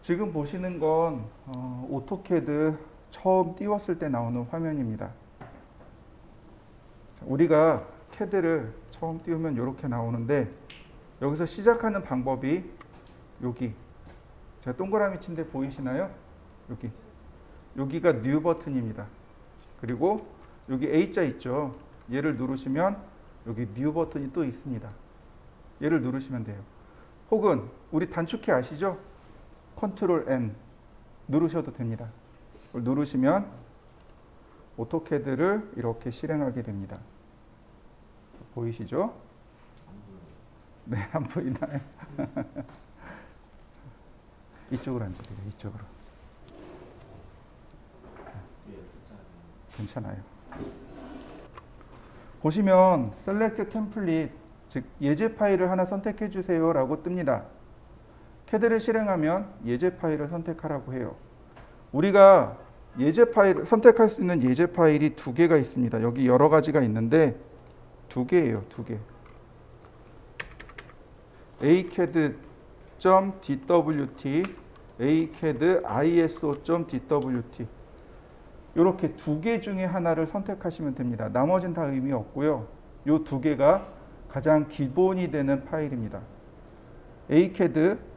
지금 보시는 건 오토캐드 처음 띄웠을 때 나오는 화면입니다. 우리가 캐드를 처음 띄우면 이렇게 나오는데 여기서 시작하는 방법이 여기 제가 동그라미 친 데 보이시나요? 여기가 뉴 버튼입니다. 그리고 여기 A자 있죠. 얘를 누르시면 여기 뉴 버튼이 또 있습니다. 얘를 누르시면 돼요. 혹은 우리 단축키 아시죠? 컨트롤 N 누르셔도 됩니다. 누르시면 오토캐드를 이렇게 실행하게 됩니다. 보이시죠? 네, 안 보이나요? 이쪽으로 앉으세요. 이쪽으로. 괜찮아요. 보시면 Select Template, 즉 예제 파일을 하나 선택해 주세요 라고 뜹니다. 캐드를 실행하면 예제 파일을 선택하라고 해요. 우리가 예제 파일을 선택할 수 있는 예제 파일이 두 개가 있습니다. 여기 여러 가지가 있는데 두 개예요. 두 개. acad.dwt, acad.iso.dwt 이렇게 두 개 중에 하나를 선택하시면 됩니다. 나머지는 다 의미 없고요. 이 두 개가 가장 기본이 되는 파일입니다. acad.dwt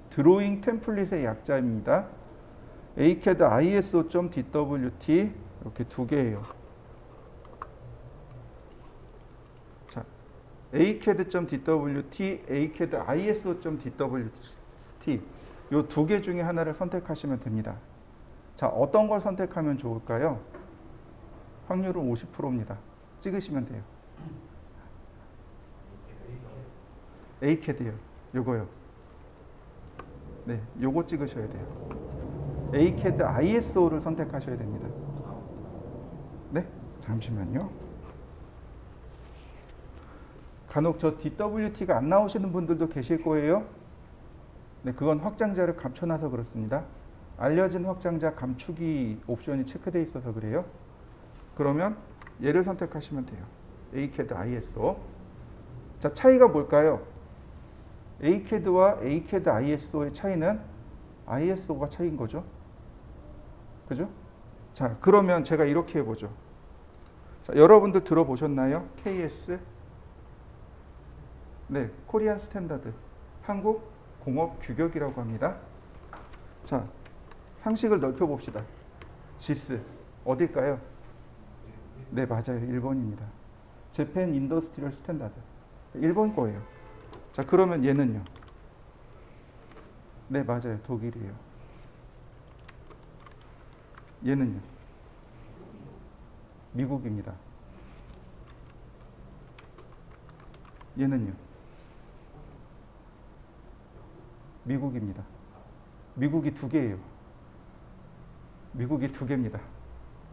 드로잉 템플릿의 약자입니다. acad.iso.dwt 이렇게 두 개예요. 자, acad.dwt, acad.iso.dwt 이 두 개 중에 하나를 선택하시면 됩니다. 자, 어떤 걸 선택하면 좋을까요? 확률은 50%입니다. 찍으시면 돼요. acad요. 요거요. 네, 요거 찍으셔야 돼요. acad ISO를 선택하셔야 됩니다. 네, 잠시만요. 간혹 저 DWT가 안 나오시는 분들도 계실 거예요. 네, 그건 확장자를 감춰놔서 그렇습니다. 알려진 확장자 감추기 옵션이 체크되어 있어서 그래요. 그러면 얘를 선택하시면 돼요. acad ISO. 자, 차이가 뭘까요? acad와 acad ISO의 차이는 ISO가 차이인 거죠. 그죠? 자, 그러면 제가 이렇게 해보죠. 자, 여러분들 들어보셨나요? KS? 네, 코리안 스탠다드. 한국 공업 규격이라고 합니다. 자, 상식을 넓혀봅시다. GIS 어딜까요? 네, 맞아요. 1번입니다. 재팬 인더스트리얼 스탠다드. 1번 거예요. 자, 그러면 얘는요? 네, 맞아요. 독일이에요. 얘는요? 미국입니다. 얘는요? 미국입니다. 미국이 두 개예요. 미국이 두 개입니다.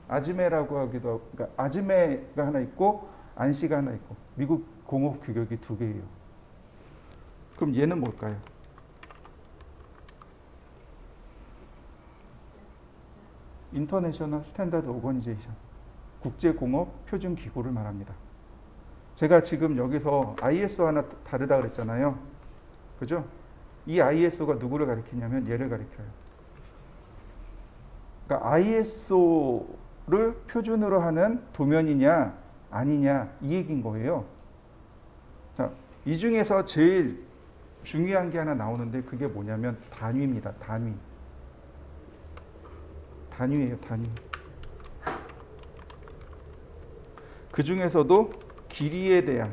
아즈메라고 하기도 하고, 그러니까 아즈메가 하나 있고 안시가 하나 있고 미국 공업 규격이 두 개예요. 그럼 얘는 뭘까요? 인터내셔널 스탠다드 오거니제이션, 국제공업 표준 기구를 말합니다. 제가 지금 여기서 ISO 하나 다르다 그랬잖아요. 그죠? 이 ISO가 누구를 가리키냐면 얘를 가리켜요. 그러니까 ISO를 표준으로 하는 도면이냐 아니냐 이 얘기인 거예요. 자, 이 중에서 제일 중요한 게 하나 나오는데 그게 뭐냐면 단위입니다. 단위. 단위예요. 단위. 그 중에서도 길이에 대한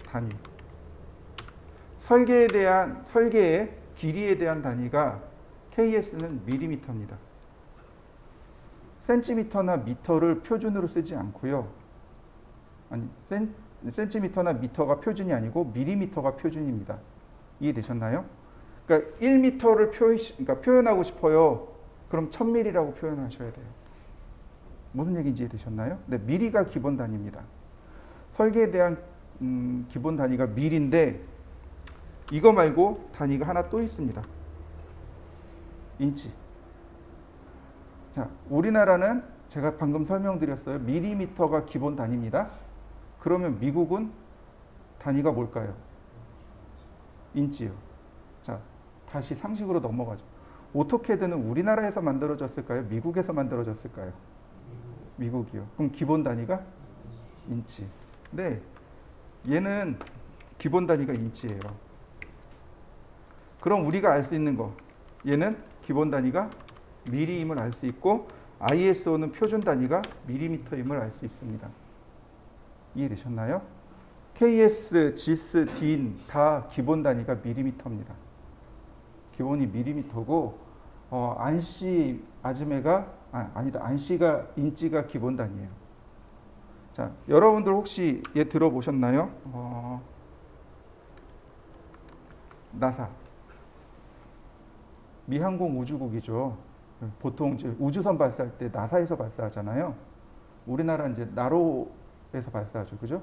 단위. 설계의 길이에 대한 단위가 KS는 밀리미터입니다. 센티미터나 미터를 표준으로 쓰지 않고요. 아니, 센티미터나 미터가 표준이 아니고 밀리미터가 표준입니다. 이해되셨나요? 그러니까 1미터를 표현하고 싶어요. 그럼 1000mm라고 표현하셔야 돼요. 무슨 얘기인지 이해되셨나요? 네, 미리가 기본 단위입니다. 설계에 대한 기본 단위가 밀인데 이거 말고 단위가 하나 또 있습니다. 인치. 자, 우리나라는 제가 방금 설명드렸어요. 밀리미터가 기본 단위입니다. 그러면 미국은 단위가 뭘까요? 인치요. 자, 다시 상식으로 넘어가죠. 오토캐드는 우리나라에서 만들어졌을까요? 미국에서 만들어졌을까요? 미국이요. 그럼 기본 단위가 인치. 네, 얘는 기본 단위가 인치예요. 그럼 우리가 알 수 있는 거, 얘는 기본 단위가 미리임을 알 수 있고 ISO는 표준 단위가 밀리미터임을 알 수 있습니다. 이해되셨나요? KS, GIS, DIN 다 기본 단위가 밀리미터입니다. 기본이 밀리미터고 안시 아즈메가 아니다. 안시가 인치가 기본 단위예요. 자, 여러분들 혹시 얘 들어보셨나요? 나사 미항공 우주국이죠. 보통 이제 우주선 발사할 때 나사에서 발사하잖아요. 우리나라 이제 나로에서 발사하죠, 그죠?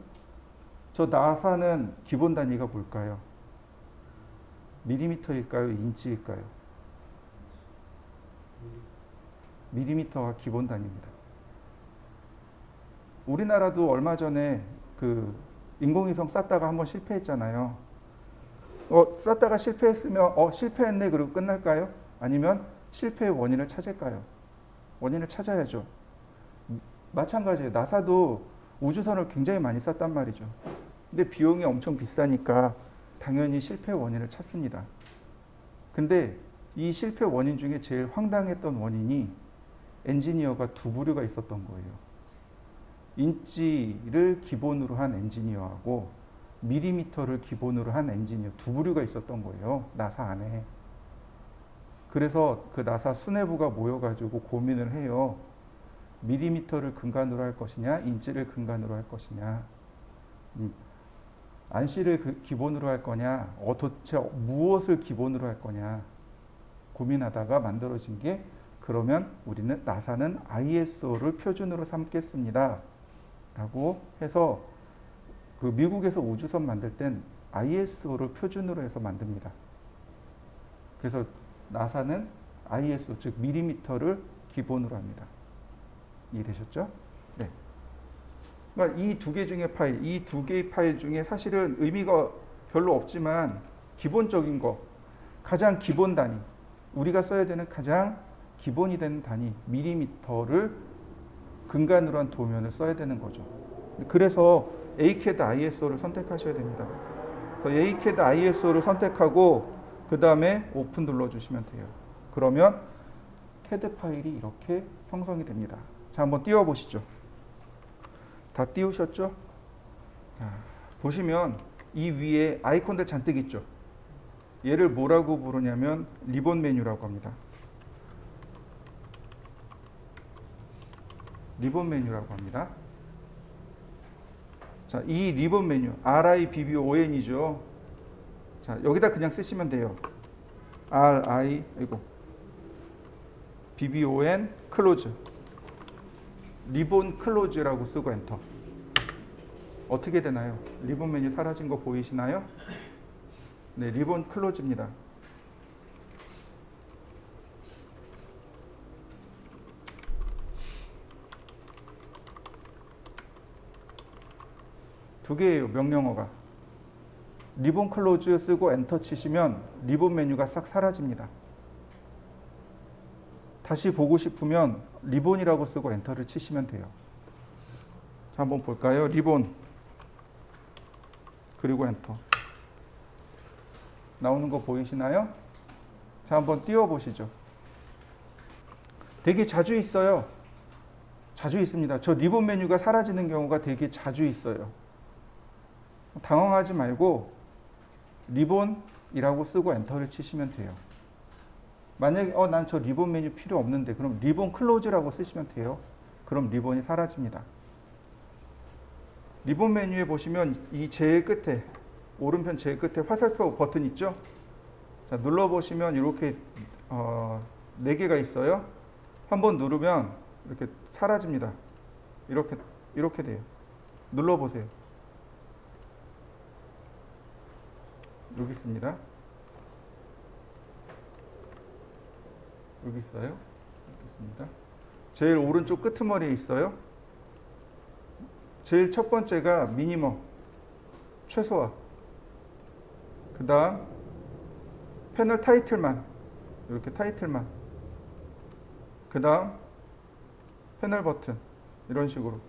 저 나사는 기본 단위가 뭘까요? 밀리미터일까요? 인치일까요? 밀리미터가 기본 단위입니다. 우리나라도 얼마 전에 그 인공위성 쐈다가 한번 실패했잖아요. 쐈다가 실패했으면 실패했네 그러고 끝날까요? 아니면 실패의 원인을 찾을까요? 원인을 찾아야죠. 마찬가지예요. 나사도 우주선을 굉장히 많이 쐈단 말이죠. 근데 비용이 엄청 비싸니까 당연히 실패의 원인을 찾습니다. 근데 이 실패 원인 중에 제일 황당했던 원인이 엔지니어가 두 부류가 있었던 거예요. 인치를 기본으로 한 엔지니어하고 밀리미터를 기본으로 한 엔지니어 두 부류가 있었던 거예요. 나사 안에. 그래서 그 나사 수뇌부가 모여가지고 고민을 해요. 밀리미터를 근간으로 할 것이냐, 인치를 근간으로 할 것이냐, 안시를 기본으로 할 거냐, 도대체 무엇을 기본으로 할 거냐 고민하다가 만들어진 게 그러면 우리는 나사는 ISO를 표준으로 삼겠습니다. 라고 해서 그 미국에서 우주선 만들 땐 ISO를 표준으로 해서 만듭니다. 그래서 나사는 ISO, 즉 밀리미터를 기본으로 합니다. 이해되셨죠? 네. 그러니까 이 두 개 중에 파일, 이 두 개의 파일 중에 사실은 의미가 별로 없지만 기본적인 거, 가장 기본 단위, 우리가 써야 되는 가장 기본이 되는 단위, 밀리미터를 근간으로 한 도면을 써야 되는 거죠. 그래서 ACAD ISO를 선택하셔야 됩니다. 그래서 ACAD ISO를 선택하고 그 다음에 오픈 눌러주시면 돼요. 그러면 CAD 파일이 이렇게 형성이 됩니다. 자, 한번 띄워보시죠. 다 띄우셨죠? 자, 보시면 이 위에 아이콘들 잔뜩 있죠? 얘를 뭐라고 부르냐면 리본 메뉴라고 합니다. 리본 메뉴라고 합니다. 자, 이 리본 메뉴 RIBBON이죠. 자, 여기다 그냥 쓰시면 돼요. BBON 클로즈. 리본 클로즈라고 쓰고 엔터. 어떻게 되나요? 리본 메뉴 사라진 거 보이시나요? 네, 리본 클로즈입니다. 두 개예요, 명령어가. 리본 클로즈 쓰고 엔터 치시면 리본 메뉴가 싹 사라집니다. 다시 보고 싶으면 리본이라고 쓰고 엔터를 치시면 돼요. 자, 한번 볼까요? 리본 그리고 엔터. 나오는 거 보이시나요? 자, 한번 띄워 보시죠. 되게 자주 있어요. 자주 있습니다. 저 리본 메뉴가 사라지는 경우가 되게 자주 있어요. 당황하지 말고 리본이라고 쓰고 엔터를 치시면 돼요. 만약에 난 저 리본 메뉴 필요 없는데 그럼 리본 클로즈라고 쓰시면 돼요. 그럼 리본이 사라집니다. 리본 메뉴에 보시면 이 제일 끝에 오른편 제일 끝에 화살표 버튼 있죠? 자, 눌러보시면 이렇게 4개가 있어요. 한번 누르면 이렇게 사라집니다. 이렇게 돼요. 눌러보세요. 여기 있습니다. 여기 있어요. 여기 있습니다. 제일 오른쪽 끄트머리에 있어요. 제일 첫 번째가 미니멈, 최소화. 그 다음 패널 타이틀만, 이렇게 타이틀만, 그 다음 패널 버튼 이런 식으로,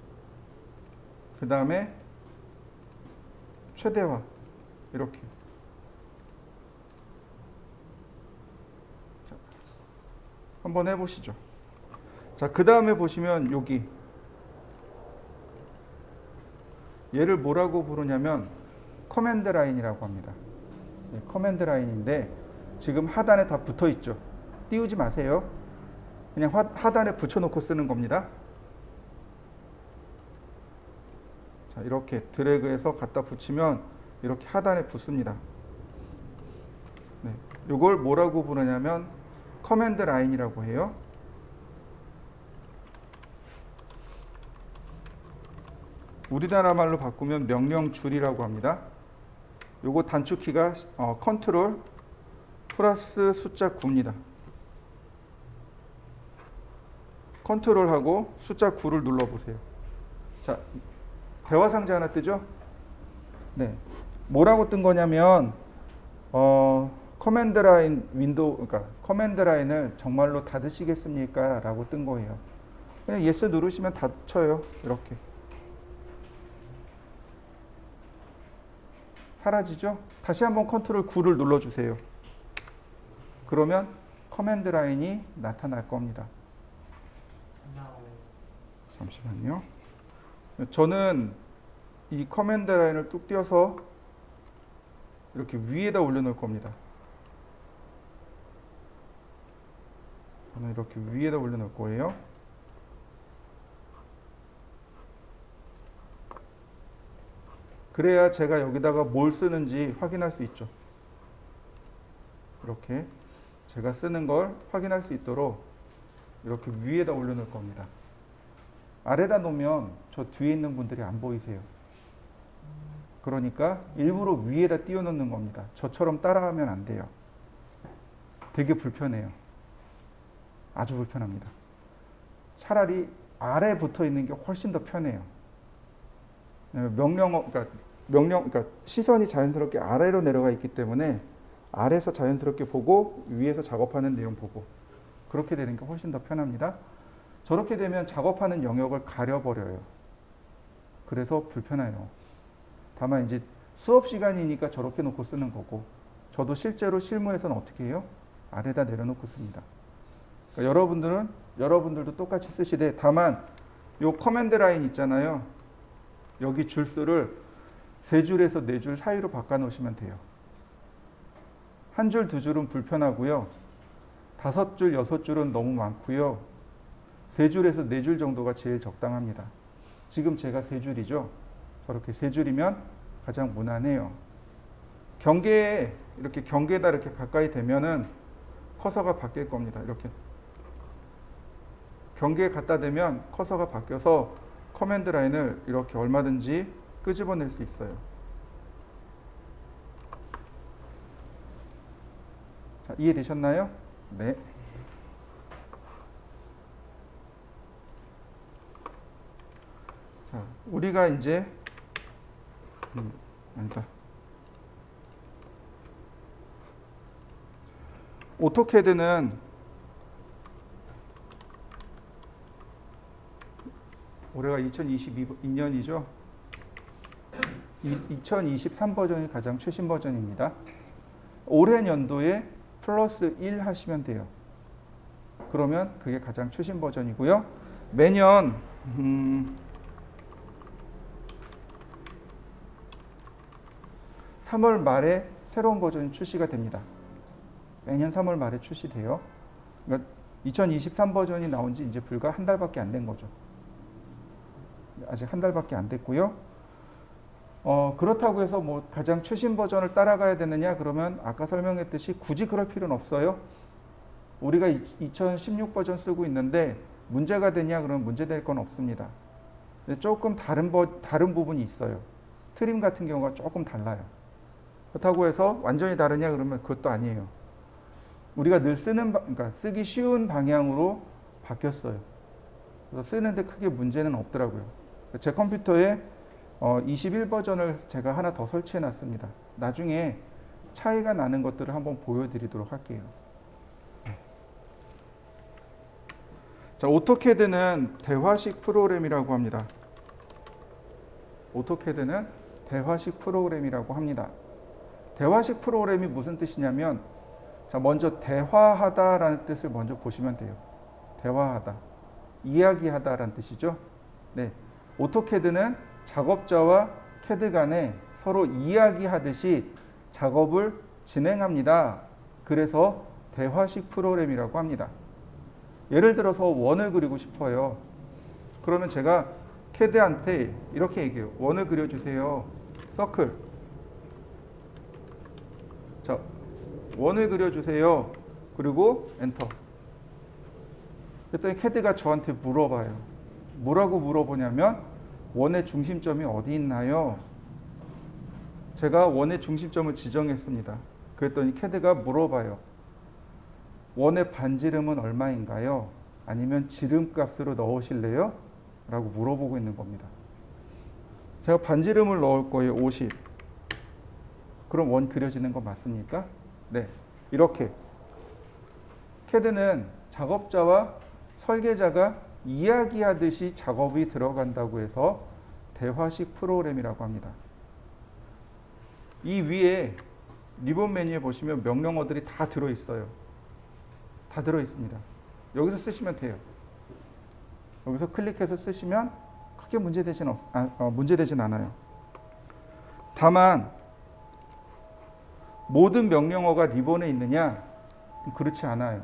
그 다음에 최대화 이렇게. 자, 한번 해보시죠. 자, 그 다음에 보시면 여기 얘를 뭐라고 부르냐면 커맨드 라인이라고 합니다. 커맨드 라인인데 지금 하단에 다 붙어 있죠. 띄우지 마세요. 그냥 하단에 붙여놓고 쓰는 겁니다. 자, 이렇게 드래그해서 갖다 붙이면 이렇게 하단에 붙습니다. 네, 이걸 뭐라고 부르냐면 커맨드 라인이라고 해요. 우리나라 말로 바꾸면 명령줄이라고 합니다. 요거 단축키가 컨트롤 플러스 숫자 9입니다. 컨트롤하고 숫자 9를 눌러보세요. 자, 대화 상자 하나 뜨죠? 네. 뭐라고 뜬 거냐면 커맨드 라인 윈도우, 그러니까 커맨드 라인을 정말로 닫으시겠습니까? 라고 뜬 거예요. 그냥 예스 누르시면 닫혀요. 이렇게. 사라지죠? 다시 한번 컨트롤 9를 눌러주세요. 그러면 커맨드 라인이 나타날 겁니다. 잠시만요. 저는 이 커맨드 라인을 뚝 띄어서 이렇게 위에다 올려놓을 겁니다. 저는 이렇게 위에다 올려놓을 거예요. 그래야 제가 여기다가 뭘 쓰는지 확인할 수 있죠. 이렇게 제가 쓰는 걸 확인할 수 있도록 이렇게 위에다 올려놓을 겁니다. 아래다 놓으면 저 뒤에 있는 분들이 안 보이세요. 그러니까 일부러 위에다 띄워놓는 겁니다. 저처럼 따라하면 안 돼요. 되게 불편해요. 아주 불편합니다. 차라리 아래 붙어 있는 게 훨씬 더 편해요. 그러니까 시선이 자연스럽게 아래로 내려가 있기 때문에 아래에서 자연스럽게 보고 위에서 작업하는 내용 보고 그렇게 되는 게 훨씬 더 편합니다. 저렇게 되면 작업하는 영역을 가려버려요. 그래서 불편해요. 다만 이제 수업 시간이니까 저렇게 놓고 쓰는 거고 저도 실제로 실무에서는 어떻게 해요? 아래다 내려놓고 씁니다. 그러니까 여러분들도 똑같이 쓰시되 다만 요 커맨드 라인 있잖아요. 여기 줄수를 3줄에서 4줄 사이로 바꿔 놓으시면 돼요. 한 줄, 2줄은 불편하고요. 5줄, 6줄은 너무 많고요. 3줄에서 4줄 정도가 제일 적당합니다. 지금 제가 3줄이죠. 저렇게 3줄이면 가장 무난해요. 경계에다 이렇게 가까이 대면은 커서가 바뀔 겁니다. 이렇게 경계에 갖다 대면 커서가 바뀌어서 커맨드 라인을 이렇게 얼마든지 끄집어낼 수 있어요. 자, 이해되셨나요? 네. 자, 우리가 이제 아니다. 오토캐드는 올해가 2022년이죠. 2023 버전이 가장 최신 버전입니다. 올해 연도에 플러스 1 하시면 돼요. 그러면 그게 가장 최신 버전이고요. 매년 3월 말에 새로운 버전이 출시가 됩니다. 매년 3월 말에 출시돼요. 그러니까 2023 버전이 나온 지 이제 불과 한 달밖에 안 된 거죠. 아직 한 달밖에 안 됐고요. 그렇다고 해서 뭐 가장 최신 버전을 따라가야 되느냐 그러면 아까 설명했듯이 굳이 그럴 필요는 없어요. 우리가 2016 버전 쓰고 있는데 문제가 되냐 그러면 문제될 건 없습니다. 조금 다른 부분이 있어요. 트림 같은 경우가 조금 달라요. 그렇다고 해서 완전히 다르냐 그러면 그것도 아니에요. 우리가 늘 그러니까 쓰기 쉬운 방향으로 바뀌었어요. 그래서 쓰는데 크게 문제는 없더라고요. 제 컴퓨터에 21 버전을 제가 하나 더 설치해 놨습니다. 나중에 차이가 나는 것들을 한번 보여드리도록 할게요. 자, 오토캐드는 대화식 프로그램이라고 합니다. 오토캐드는 대화식 프로그램이라고 합니다. 대화식 프로그램이 무슨 뜻이냐면, 자, 먼저 대화하다라는 뜻을 먼저 보시면 돼요. 대화하다, 이야기하다라는 뜻이죠. 네, 오토캐드는 작업자와 캐드 간에 서로 이야기하듯이 작업을 진행합니다. 그래서 대화식 프로그램이라고 합니다. 예를 들어서 원을 그리고 싶어요. 그러면 제가 캐드한테 이렇게 얘기해요. 원을 그려주세요. 서클. 자, 원을 그려주세요. 그리고 엔터. 그랬더니 캐드가 저한테 물어봐요. 뭐라고 물어보냐면, 원의 중심점이 어디 있나요? 제가 원의 중심점을 지정했습니다. 그랬더니 캐드가 물어봐요. 원의 반지름은 얼마인가요? 아니면 지름값으로 넣으실래요? 라고 물어보고 있는 겁니다. 제가 반지름을 넣을 거예요. 50. 그럼 원 그려지는 거 맞습니까? 네. 이렇게 캐드는 작업자와 설계자가 이야기하듯이 작업이 들어간다고 해서 대화식 프로그램이라고 합니다. 이 위에 리본 메뉴에 보시면 명령어들이 다 들어있어요. 다 들어있습니다. 여기서 쓰시면 돼요. 여기서 클릭해서 쓰시면 크게 문제되진 않아요. 다만 모든 명령어가 리본에 있느냐? 그렇지 않아요.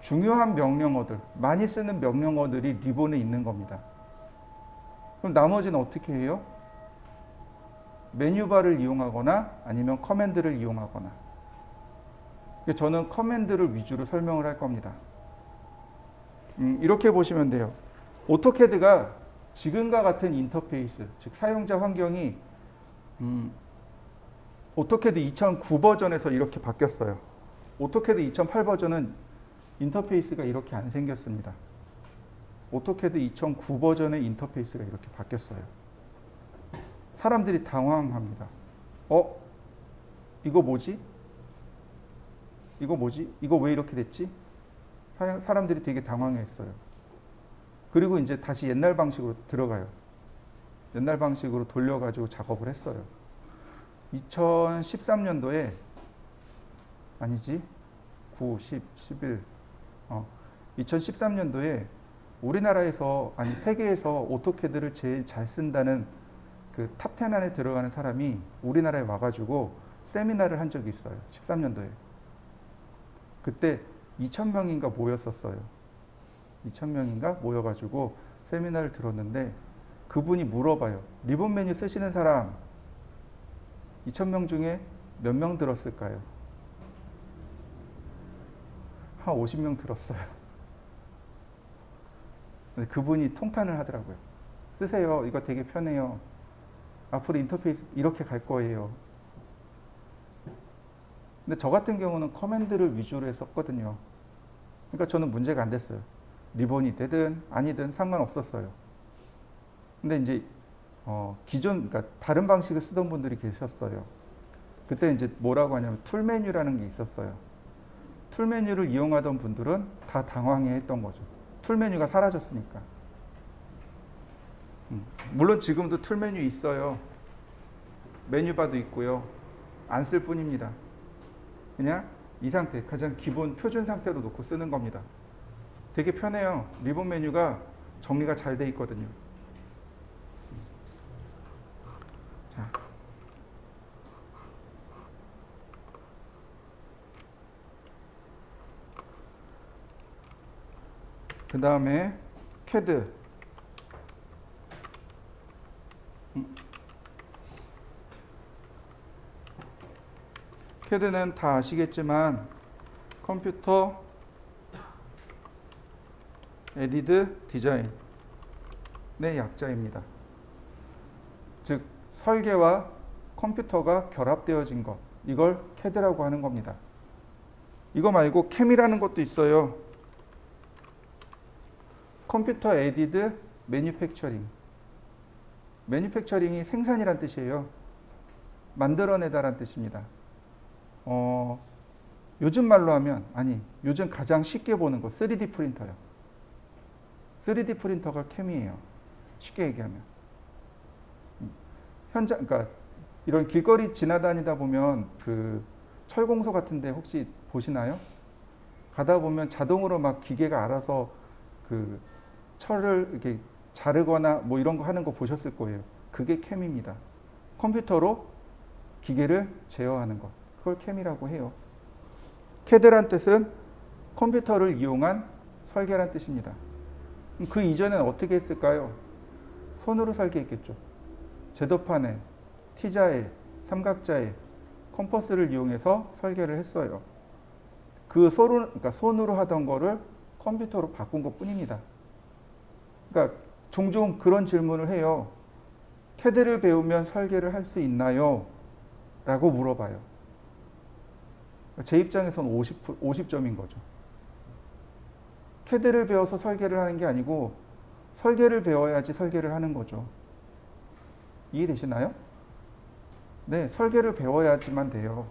중요한 명령어들, 많이 쓰는 명령어들이 리본에 있는 겁니다. 그럼 나머지는 어떻게 해요? 메뉴바를 이용하거나 아니면 커맨드를 이용하거나. 저는 커맨드를 위주로 설명을 할 겁니다. 이렇게 보시면 돼요. 오토캐드가 지금과 같은 인터페이스, 즉 사용자 환경이 오토캐드 2009 버전에서 이렇게 바뀌었어요. 오토캐드 2008 버전은 인터페이스가 이렇게 안 생겼습니다. 오토캐드 2009 버전의 인터페이스가 이렇게 바뀌었어요. 사람들이 당황합니다. 이거 뭐지? 이거 뭐지? 이거 왜 이렇게 됐지? 사람들이 되게 당황했어요. 그리고 이제 다시 옛날 방식으로 들어가요. 옛날 방식으로 돌려가지고 작업을 했어요. 2013년도에 아니지 9, 10, 11 2013년도에 우리나라에서 아니 세계에서 오토캐드를 제일 잘 쓴다는 그 탑 10 안에 들어가는 사람이 우리나라에 와가지고 세미나를 한 적이 있어요. 13년도에. 그때 2,000명인가 모였었어요. 2,000명인가 모여가지고 세미나를 들었는데 그분이 물어봐요. 리본 메뉴 쓰시는 사람 2,000명 중에 몇 명 들었을까요? 한 50명 들었어요. 근데 그분이 통탄을 하더라고요. 쓰세요. 이거 되게 편해요. 앞으로 인터페이스 이렇게 갈 거예요. 근데 저 같은 경우는 커맨드를 위주로 했었거든요. 그러니까 저는 문제가 안 됐어요. 리본이 되든 아니든 상관없었어요. 근데 이제 기존, 그러니까 다른 방식을 쓰던 분들이 계셨어요. 그때 이제 뭐라고 하냐면 툴 메뉴라는 게 있었어요. 툴 메뉴를 이용하던 분들은 다 당황해 했던 거죠. 툴 메뉴가 사라졌으니까. 물론 지금도 툴 메뉴 있어요. 메뉴바도 있고요. 안 쓸 뿐입니다. 그냥 이 상태, 가장 기본 표준 상태로 놓고 쓰는 겁니다. 되게 편해요. 리본 메뉴가 정리가 잘 돼 있거든요. 자. 그 다음에 캐드. 캐드는 다 아시겠지만 컴퓨터 에디드 디자인의 약자입니다. 즉 설계와 컴퓨터가 결합되어진 것, 이걸 캐드라고 하는 겁니다. 이거 말고 캠이라는 것도 있어요. 컴퓨터 에디드 매뉴팩처링. 매뉴팩처링이 생산이란 뜻이에요. 만들어내다란 뜻입니다. 요즘 말로 하면, 아니, 요즘 가장 쉽게 보는 거 3D 프린터요. 3D 프린터가 캠이에요. 쉽게 얘기하면. 현장, 그러니까 이런 길거리 지나다니다 보면 그 철공소 같은데 혹시 보시나요? 가다 보면 자동으로 막 기계가 알아서 그 철을 이렇게 자르거나 뭐 이런 거 하는 거 보셨을 거예요. 그게 캠입니다. 컴퓨터로 기계를 제어하는 것. 그걸 캠이라고 해요. CAD란 뜻은 컴퓨터를 이용한 설계란 뜻입니다. 그 이전엔 어떻게 했을까요? 손으로 설계했겠죠. 제도판에, T자에, 삼각자에, 컴퍼스를 이용해서 설계를 했어요. 그러니까 손으로 하던 거를 컴퓨터로 바꾼 것 뿐입니다. 그러니까 종종 그런 질문을 해요. CAD를 배우면 설계를 할 수 있나요? 라고 물어봐요. 제 입장에서는 50점인 거죠. CAD를 배워서 설계를 하는 게 아니고 설계를 배워야지 설계를 하는 거죠. 이해되시나요? 네, 설계를 배워야지만 돼요.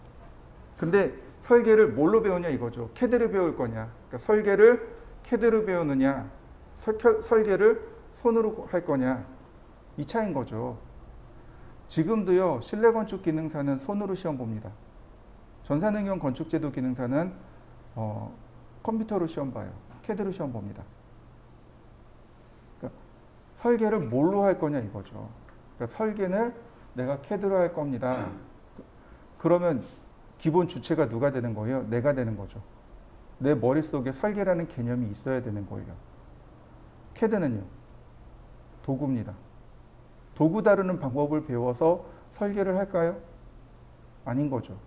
근데 설계를 뭘로 배우냐 이거죠. CAD를 배울 거냐. 그러니까 설계를 CAD로 배우느냐, 설계를 손으로 할 거냐. 이 차이인 거죠. 지금도요, 실내건축 기능사는 손으로 시험 봅니다. 전산응용 건축제도 기능사는 컴퓨터로 시험 봐요. CAD로 시험 봅니다. 그러니까 설계를 뭘로 할 거냐 이거죠. 그러니까 설계는 내가 CAD로 할 겁니다. 그러면 기본 주체가 누가 되는 거예요? 내가 되는 거죠. 내 머릿속에 설계라는 개념이 있어야 되는 거예요. CAD는요, 도구입니다. 도구 다루는 방법을 배워서 설계를 할까요? 아닌 거죠.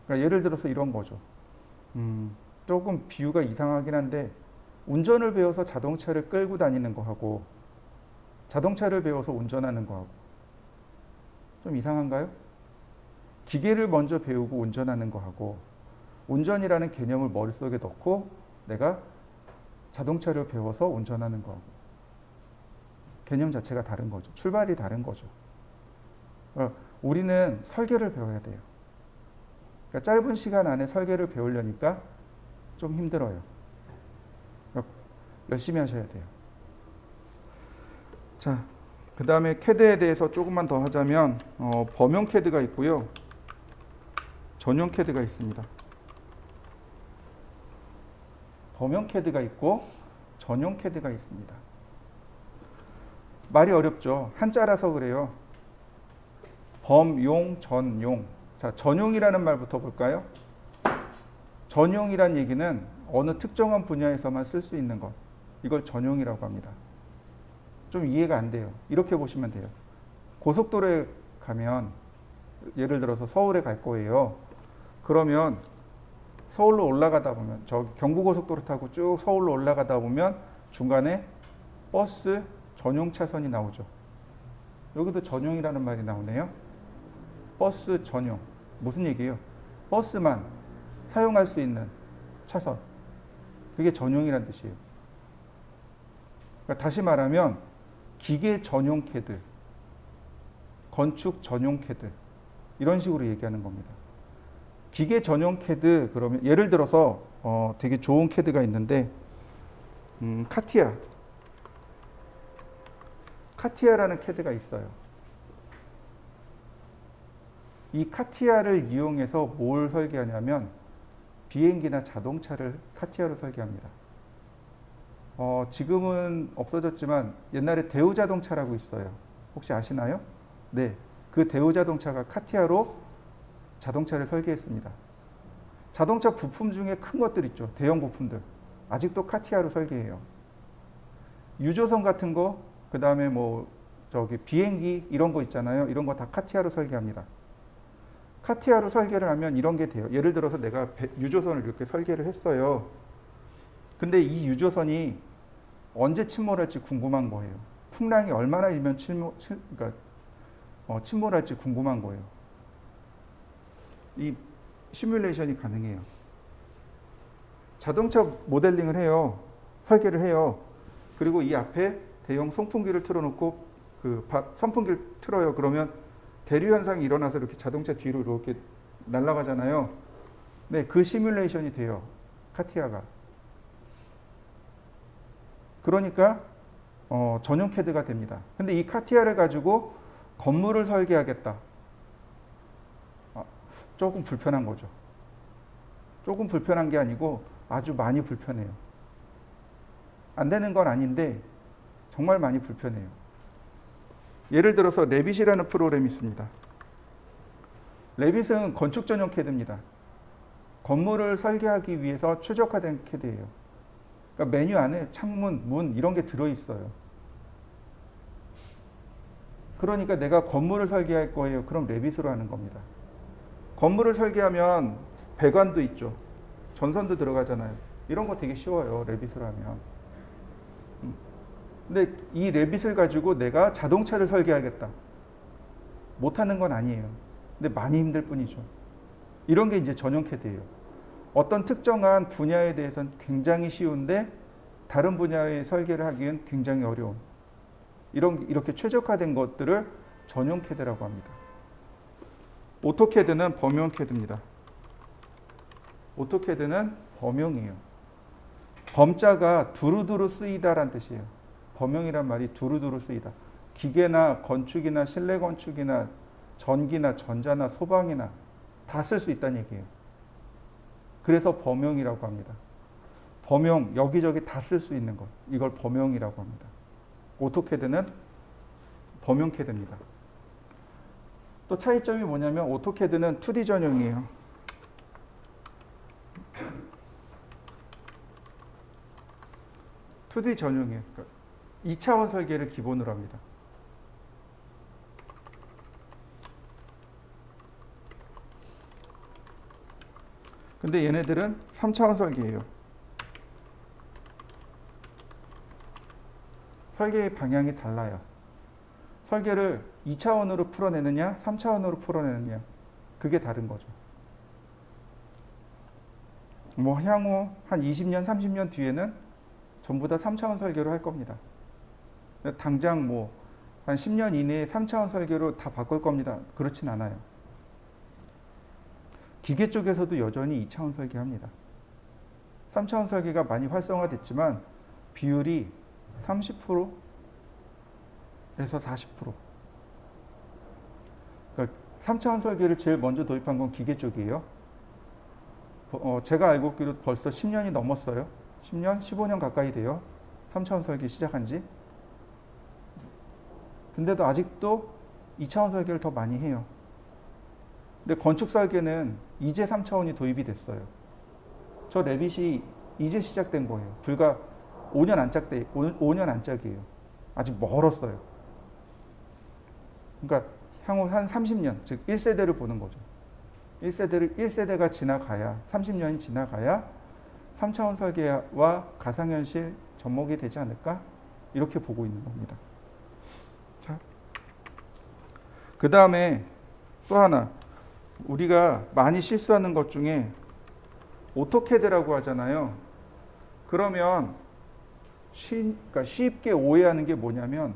그러니까 예를 들어서 이런 거죠. 조금 비유가 이상하긴 한데 운전을 배워서 자동차를 끌고 다니는 거하고 자동차를 배워서 운전하는 거하고 좀 이상한가요? 기계를 먼저 배우고 운전하는 거하고 운전이라는 개념을 머릿속에 넣고 내가 자동차를 배워서 운전하는 거하고 개념 자체가 다른 거죠. 출발이 다른 거죠. 우리는 설계를 배워야 돼요. 그러니까 짧은 시간 안에 설계를 배우려니까 좀 힘들어요. 그러니까 열심히 하셔야 돼요. 자, 그 다음에 CAD에 대해서 조금만 더 하자면 범용 CAD가 있고요. 전용 CAD가 있습니다. 범용 CAD가 있고 전용 CAD가 있습니다. 말이 어렵죠. 한자라서 그래요. 범용, 전용. 자, 전용이라는 말부터 볼까요? 전용이란 얘기는 어느 특정한 분야에서만 쓸 수 있는 것. 이걸 전용이라고 합니다. 좀 이해가 안 돼요. 이렇게 보시면 돼요. 고속도로에 가면 예를 들어서 서울에 갈 거예요. 그러면 서울로 올라가다 보면 저 경부고속도로 타고 쭉 서울로 올라가다 보면 중간에 버스 전용 차선이 나오죠. 여기도 전용이라는 말이 나오네요. 버스 전용. 무슨 얘기예요? 버스만 사용할 수 있는 차선. 그게 전용이란 뜻이에요. 그러니까 다시 말하면 기계 전용 CAD, 건축 전용 CAD 이런 식으로 얘기하는 겁니다. 기계 전용 CAD 그러면 예를 들어서 되게 좋은 CAD가 있는데 카티아라는 CAD가 있어요. 이 카티아를 이용해서 뭘 설계하냐면 비행기나 자동차를 카티아로 설계합니다. 지금은 없어졌지만 옛날에 대우자동차라고 있어요. 혹시 아시나요? 네, 그 대우자동차가 카티아로 자동차를 설계했습니다. 자동차 부품 중에 큰 것들 있죠. 대형 부품들. 아직도 카티아로 설계해요. 유조선 같은 거, 그 다음에 뭐 저기 비행기 이런 거 있잖아요. 이런 거 다 카티아로 설계합니다. 카티아로 설계를 하면 이런 게 돼요. 예를 들어서 내가 유조선을 이렇게 설계를 했어요. 근데 이 유조선이 언제 침몰할지 궁금한 거예요. 풍랑이 얼마나 일면 침몰할지 궁금한 거예요. 이 시뮬레이션이 가능해요. 자동차 모델링을 해요. 설계를 해요. 그리고 이 앞에 대형 송풍기를 틀어놓고 선풍기를 틀어요. 그러면 대류 현상이 일어나서 이렇게 자동차 뒤로 이렇게 날아가잖아요. 네, 그 시뮬레이션이 돼요. 카티아가. 그러니까 전용 CAD가 됩니다. 근데 이 카티아를 가지고 건물을 설계하겠다. 조금 불편한 거죠. 조금 불편한 게 아니고 아주 많이 불편해요. 안 되는 건 아닌데 정말 많이 불편해요. 예를 들어서 레빗이라는 프로그램이 있습니다. 레빗은 건축 전용 CAD입니다. 건물을 설계하기 위해서 최적화된 CAD예요. 그러니까 메뉴 안에 창문, 문 이런 게 들어있어요. 그러니까 내가 건물을 설계할 거예요. 그럼 레빗으로 하는 겁니다. 건물을 설계하면 배관도 있죠. 전선도 들어가잖아요. 이런 거 되게 쉬워요. 레빗으로 하면. 근데 이 레빗을 가지고 내가 자동차를 설계하겠다. 못하는 건 아니에요. 근데 많이 힘들 뿐이죠. 이런 게 이제 전용 CAD예요. 어떤 특정한 분야에 대해서는 굉장히 쉬운데 다른 분야의 설계를 하기엔 굉장히 어려운 이렇게 최적화된 것들을 전용 CAD라고 합니다. 오토캐드는 범용 CAD입니다. 오토캐드는 범용이에요. 범자가 두루두루 쓰이다라는 뜻이에요. 범용이란 말이 두루두루 쓰이다. 기계나 건축이나 실내 건축이나 전기나 전자나 소방이나 다 쓸 수 있다는 얘기예요. 그래서 범용이라고 합니다. 범용, 여기저기 다 쓸 수 있는 것. 이걸 범용이라고 합니다. 오토캐드는 범용 CAD입니다. 또 차이점이 뭐냐면 오토캐드는 2D 전용이에요. (2D) 전용이에요. 그러니까 2차원 설계를 기본으로 합니다. 근데 얘네들은 3차원 설계예요. 설계의 방향이 달라요. 설계를 2차원으로 풀어내느냐 3차원으로 풀어내느냐 그게 다른 거죠. 뭐 향후 한 20년 30년 뒤에는 전부 다 3차원 설계로 할 겁니다. 당장 뭐 한 10년 이내에 3차원 설계로 다 바꿀 겁니다. 그렇진 않아요. 기계 쪽에서도 여전히 2차원 설계합니다. 3차원 설계가 많이 활성화됐지만 비율이 30%에서 40%. 그러니까 3차원 설계를 제일 먼저 도입한 건 기계 쪽이에요. 제가 알고 있기로 벌써 10년이 넘었어요. 10년, 15년 가까이 돼요. 3차원 설계 시작한 지. 근데도 아직도 2차원 설계를 더 많이 해요. 근데 건축 설계는 이제 3차원이 도입이 됐어요. 저 레빗이 이제 시작된 거예요. 불과 5년 안짝이에요. 아직 멀었어요. 그러니까 향후 한 30년, 즉 1세대를 보는 거죠. 1세대가 지나가야, 30년이 지나가야 3차원 설계와 가상현실 접목이 되지 않을까? 이렇게 보고 있는 겁니다. 자, 그 다음에 또 하나. 우리가 많이 실수하는 것 중에 오토캐드라고 하잖아요. 그러면 그러니까 쉽게 오해하는 게 뭐냐면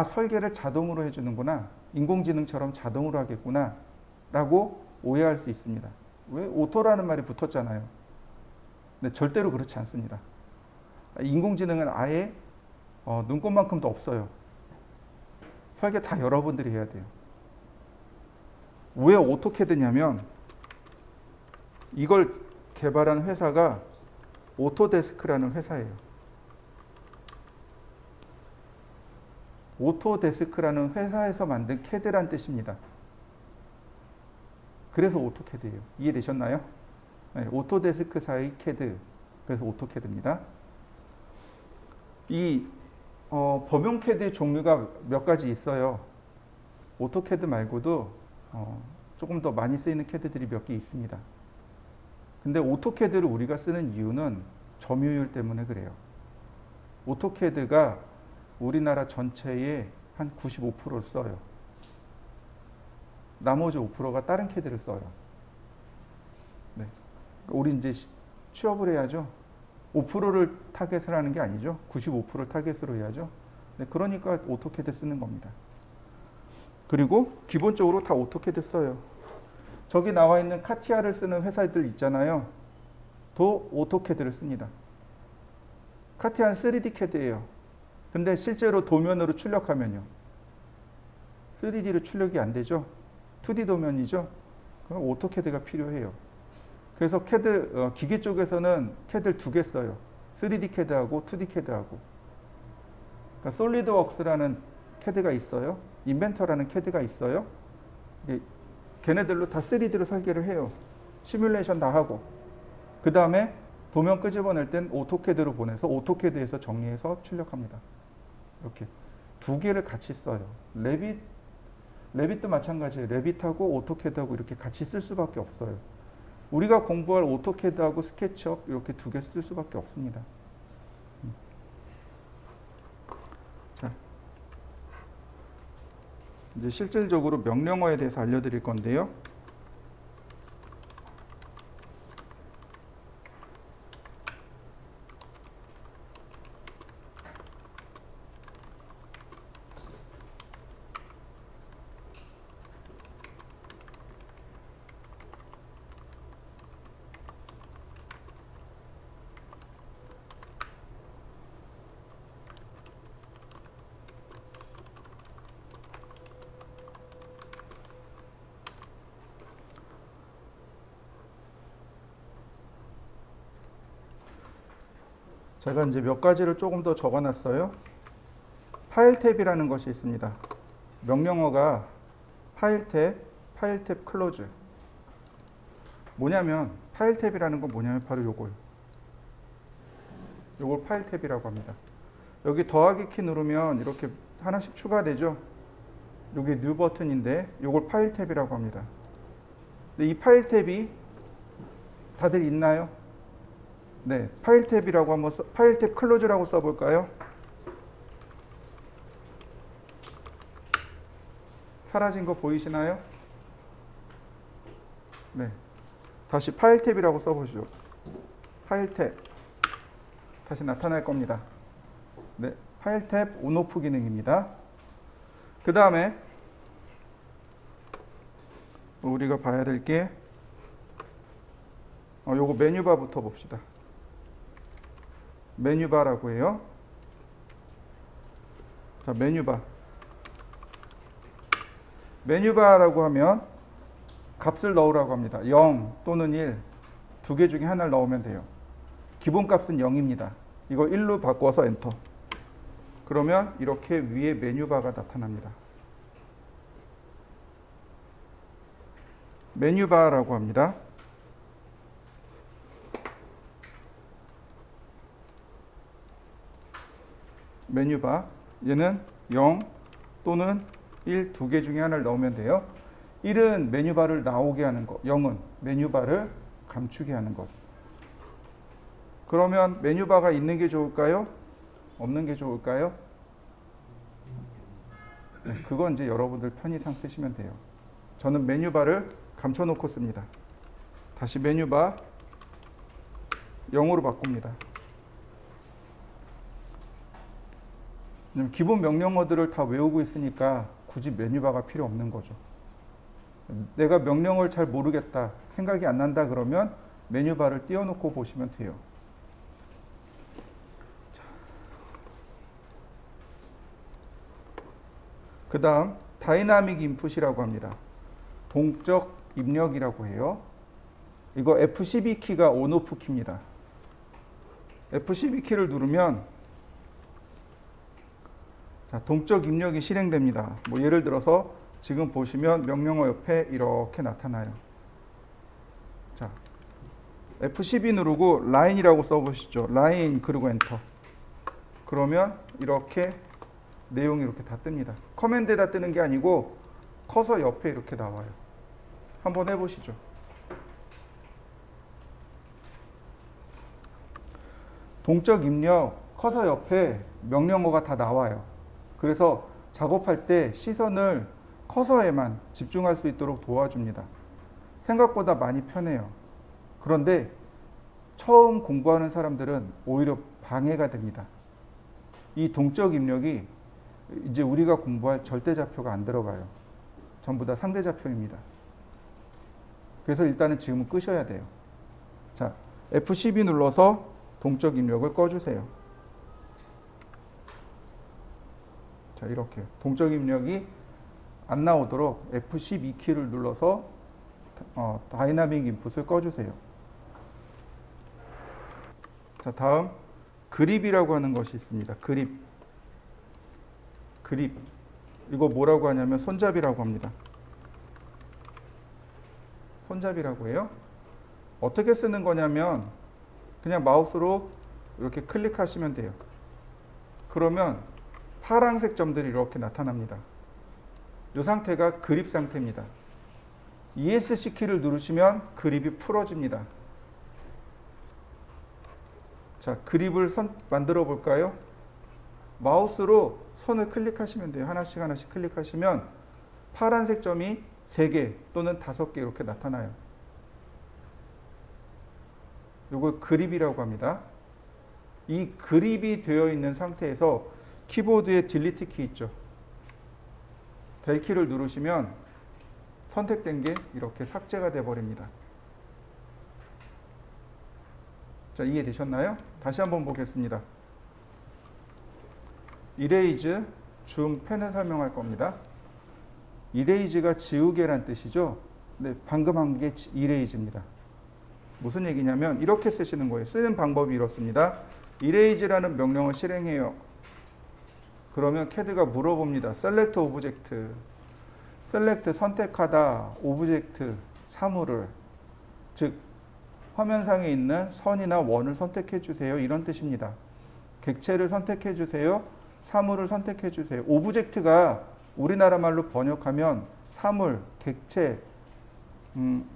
설계를 자동으로 해주는구나. 인공지능처럼 자동으로 하겠구나. 라고 오해할 수 있습니다. 왜? 오토라는 말이 붙었잖아요. 근데 절대로 그렇지 않습니다. 인공지능은 아예 눈꼽만큼도 없어요. 설계 다 여러분들이 해야 돼요. 왜 오토캐드냐면 이걸 개발한 회사가 오토데스크라는 회사예요. 오토데스크라는 회사에서 만든 캐드란 뜻입니다. 그래서 오토캐드예요. 이해되셨나요? 네, 오토데스크사의 캐드. 그래서 오토캐드입니다. 이 범용 캐드의 종류가 몇 가지 있어요. 오토캐드 말고도 조금 더 많이 쓰이는 캐드들이 몇 개 있습니다. 근데 오토캐드를 우리가 쓰는 이유는 점유율 때문에 그래요. 오토캐드가 우리나라 전체의 한 95%를 써요. 나머지 5%가 다른 캐드를 써요. 네. 우리 이제 취업을 해야죠. 5%를 타겟을 하는 게 아니죠. 95%를 타겟으로 해야죠. 네. 그러니까 오토캐드 쓰는 겁니다. 그리고 기본적으로 다 오토캐드 써요. 저기 나와 있는 카티아를 쓰는 회사들 있잖아요. 도 오토캐드를 씁니다. 카티아는 3D 캐드예요. 근데 실제로 도면으로 출력하면요. 3D로 출력이 안 되죠. 2D 도면이죠. 그럼 오토캐드가 필요해요. 그래서 캐드 기계 쪽에서는 캐드를 2개 써요. 3D 캐드하고 2D 캐드하고. 그러니까 솔리드웍스라는 캐드가 있어요. 인벤터라는 캐드가 있어요. 걔네들로 다 3D로 설계를 해요. 시뮬레이션 다 하고. 그 다음에 도면 끄집어낼 땐 오토캐드로 보내서 오토캐드에서 정리해서 출력합니다. 이렇게 2개를 같이 써요. 레빗도 마찬가지예요. 레빗하고 오토캐드하고 이렇게 같이 쓸 수밖에 없어요. 우리가 공부할 오토캐드하고 스케치업 이렇게 2개 쓸 수밖에 없습니다. 자, 이제 실질적으로 명령어에 대해서 알려드릴 건데요. 제가 이제 몇 가지를 조금 더 적어놨어요. 파일 탭이라는 것이 있습니다. 명령어가 파일 탭 클로즈. 뭐냐면 파일 탭이라는 건 뭐냐면 바로 요걸 파일 탭이라고 합니다. 여기 더하기 키 누르면 이렇게 하나씩 추가되죠. 요게 뉴 버튼인데 요걸 파일 탭이라고 합니다. 근데 이 파일 탭이 다들 있나요? 네, 파일 탭이라고 한번 파일 탭 클로즈라고 써볼까요? 사라진 거 보이시나요? 네, 다시 파일 탭이라고 써보시죠. 파일 탭 다시 나타날 겁니다. 네, 파일 탭 온오프 기능입니다. 그 다음에 우리가 봐야 될 게 요거 메뉴바부터 봅시다. 메뉴바라고 해요. 자, 메뉴바라고 하면 값을 넣으라고 합니다. 0 또는 1 두 개 중에 하나를 넣으면 돼요. 기본값은 0입니다. 이거 1로 바꿔서 엔터. 그러면 이렇게 위에 메뉴바가 나타납니다. 메뉴바라고 합니다. 메뉴바, 얘는 0 또는 1 두 개 중에 하나를 넣으면 돼요. 1은 메뉴바를 나오게 하는 것, 0은 메뉴바를 감추게 하는 것. 그러면 메뉴바가 있는 게 좋을까요? 없는 게 좋을까요? 네, 그건 이제 여러분들 편의상 쓰시면 돼요. 저는 메뉴바를 감춰놓고 씁니다. 다시 메뉴바 0으로 바꿉니다. 기본 명령어들을 다 외우고 있으니까 굳이 메뉴바가 필요 없는 거죠. 내가 명령어를 잘 모르겠다, 생각이 안 난다 그러면 메뉴바를 띄워놓고 보시면 돼요. 그 다음 다이나믹 인풋이라고 합니다. 동적 입력이라고 해요. 이거 F12 키가 온오프 키입니다. F12 키를 누르면 동적 입력이 실행됩니다. 뭐 예를 들어서 지금 보시면 명령어 옆에 이렇게 나타나요. 자, F12 누르고 라인이라고 써보시죠. 라인 그리고 엔터. 그러면 이렇게 내용이 이렇게 다 뜹니다. 커맨드에다 뜨는 게 아니고 커서 옆에 이렇게 나와요. 한번 해보시죠. 동적 입력 커서 옆에 명령어가 다 나와요. 그래서 작업할 때 시선을 커서에만 집중할 수 있도록 도와줍니다. 생각보다 많이 편해요. 그런데 처음 공부하는 사람들은 오히려 방해가 됩니다. 이 동적 입력이 이제 우리가 공부할 절대좌표가 안 들어가요. 전부 다 상대좌표입니다. 그래서 일단은 지금은 끄셔야 돼요. 자, F12 눌러서 동적 입력을 꺼주세요. 자, 이렇게 동적 입력이 안 나오도록 F12 키를 눌러서 다이나믹 인풋을 꺼주세요. 자, 다음 그립이라고 하는 것이 있습니다. 그립. 이거 뭐라고 하냐면 손잡이라고 합니다. 손잡이라고 해요. 어떻게 쓰는 거냐면 그냥 마우스로 이렇게 클릭하시면 돼요. 그러면 파란색 점들이 이렇게 나타납니다. 이 상태가 그립 상태입니다. ESC 키를 누르시면 그립이 풀어집니다. 자, 그립을 만들어 볼까요? 마우스로 선을 클릭하시면 돼요. 하나씩 하나씩 클릭하시면 파란색 점이 3개 또는 5개 이렇게 나타나요. 이걸 그립이라고 합니다. 이 그립이 되어 있는 상태에서 키보드에 딜리트 키 있죠. 델 키를 누르시면 선택된 게 이렇게 삭제가 되어 버립니다. 자, 이해되셨나요? 다시 한번 보겠습니다. 이레이즈, 줌, 펜을 설명할 겁니다. 이레이즈가 지우개란 뜻이죠. 네, 방금 한 게 이레이즈입니다. 무슨 얘기냐면 이렇게 쓰시는 거예요. 쓰는 방법이 이렇습니다. 이레이즈라는 명령을 실행해요. 그러면 CAD가 물어봅니다. select object, select 선택하다, 오브젝트, 사물을, 즉 화면상에 있는 선이나 원을 선택해 주세요. 이런 뜻입니다. 객체를 선택해 주세요. 사물을 선택해 주세요. 오브젝트가 우리나라 말로 번역하면 사물, 객체,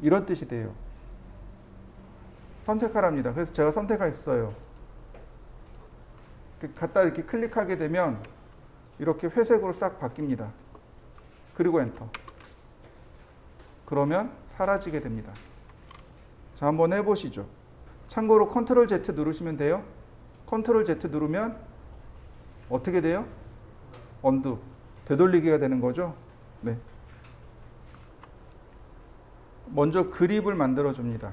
이런 뜻이 돼요. 선택하랍니다. 그래서 제가 선택했어요. 갖다 이렇게 클릭하게 되면 이렇게 회색으로 싹 바뀝니다. 그리고 엔터. 그러면 사라지게 됩니다. 자, 한번 해보시죠. 참고로 컨트롤 Z 누르시면 돼요. 컨트롤 Z 누르면 어떻게 돼요? 언두. 되돌리기가 되는 거죠. 네. 먼저 그립을 만들어 줍니다.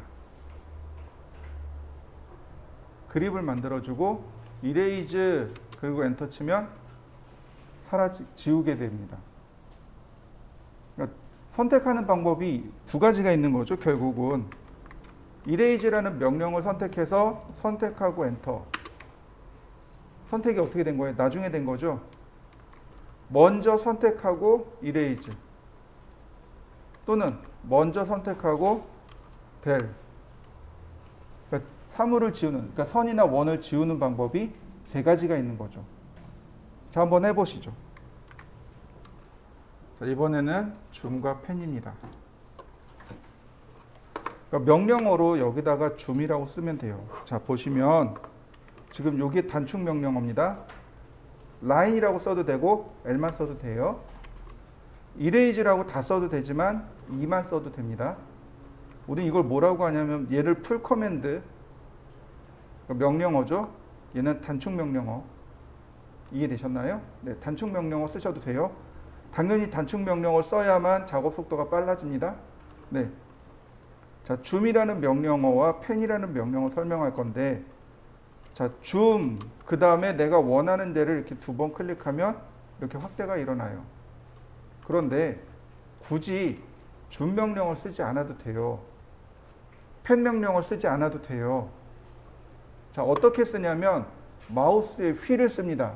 그립을 만들어 주고 이레이즈 그리고 엔터 치면 지우게 됩니다. 그러니까 선택하는 방법이 두 가지가 있는 거죠. 결국은 이레이즈라는 명령을 선택해서 선택하고 엔터. 선택이 어떻게 된 거예요? 나중에 된 거죠. 먼저 선택하고 이레이즈 또는 먼저 선택하고 델. 그러니까 사물을 지우는, 그러니까 선이나 원을 지우는 방법이 3가지가 있는 거죠. 자, 한번 해보시죠. 자, 이번에는 줌과 펜입니다. 그러니까 명령어로 여기다가 줌이라고 쓰면 돼요. 자, 보시면 지금 여기 단축 명령어입니다. 라인이라고 써도 되고 L만 써도 돼요. 이레이즈라고 다 써도 되지만 E만 써도 됩니다. 우린 이걸 뭐라고 하냐면 얘를 풀 커맨드, 명령어죠. 얘는 단축 명령어. 이해되셨나요? 네, 단축 명령어 쓰셔도 돼요. 당연히 단축 명령어를 써야만 작업 속도가 빨라집니다. 네. 자, 줌이라는 명령어와 펜이라는 명령어 설명할 건데, 자, 줌, 그 다음에 내가 원하는 데를 이렇게 2번 클릭하면 이렇게 확대가 일어나요. 그런데 굳이 줌 명령을 쓰지 않아도 돼요. 펜 명령을 쓰지 않아도 돼요. 자, 어떻게 쓰냐면 마우스의 휠을 씁니다.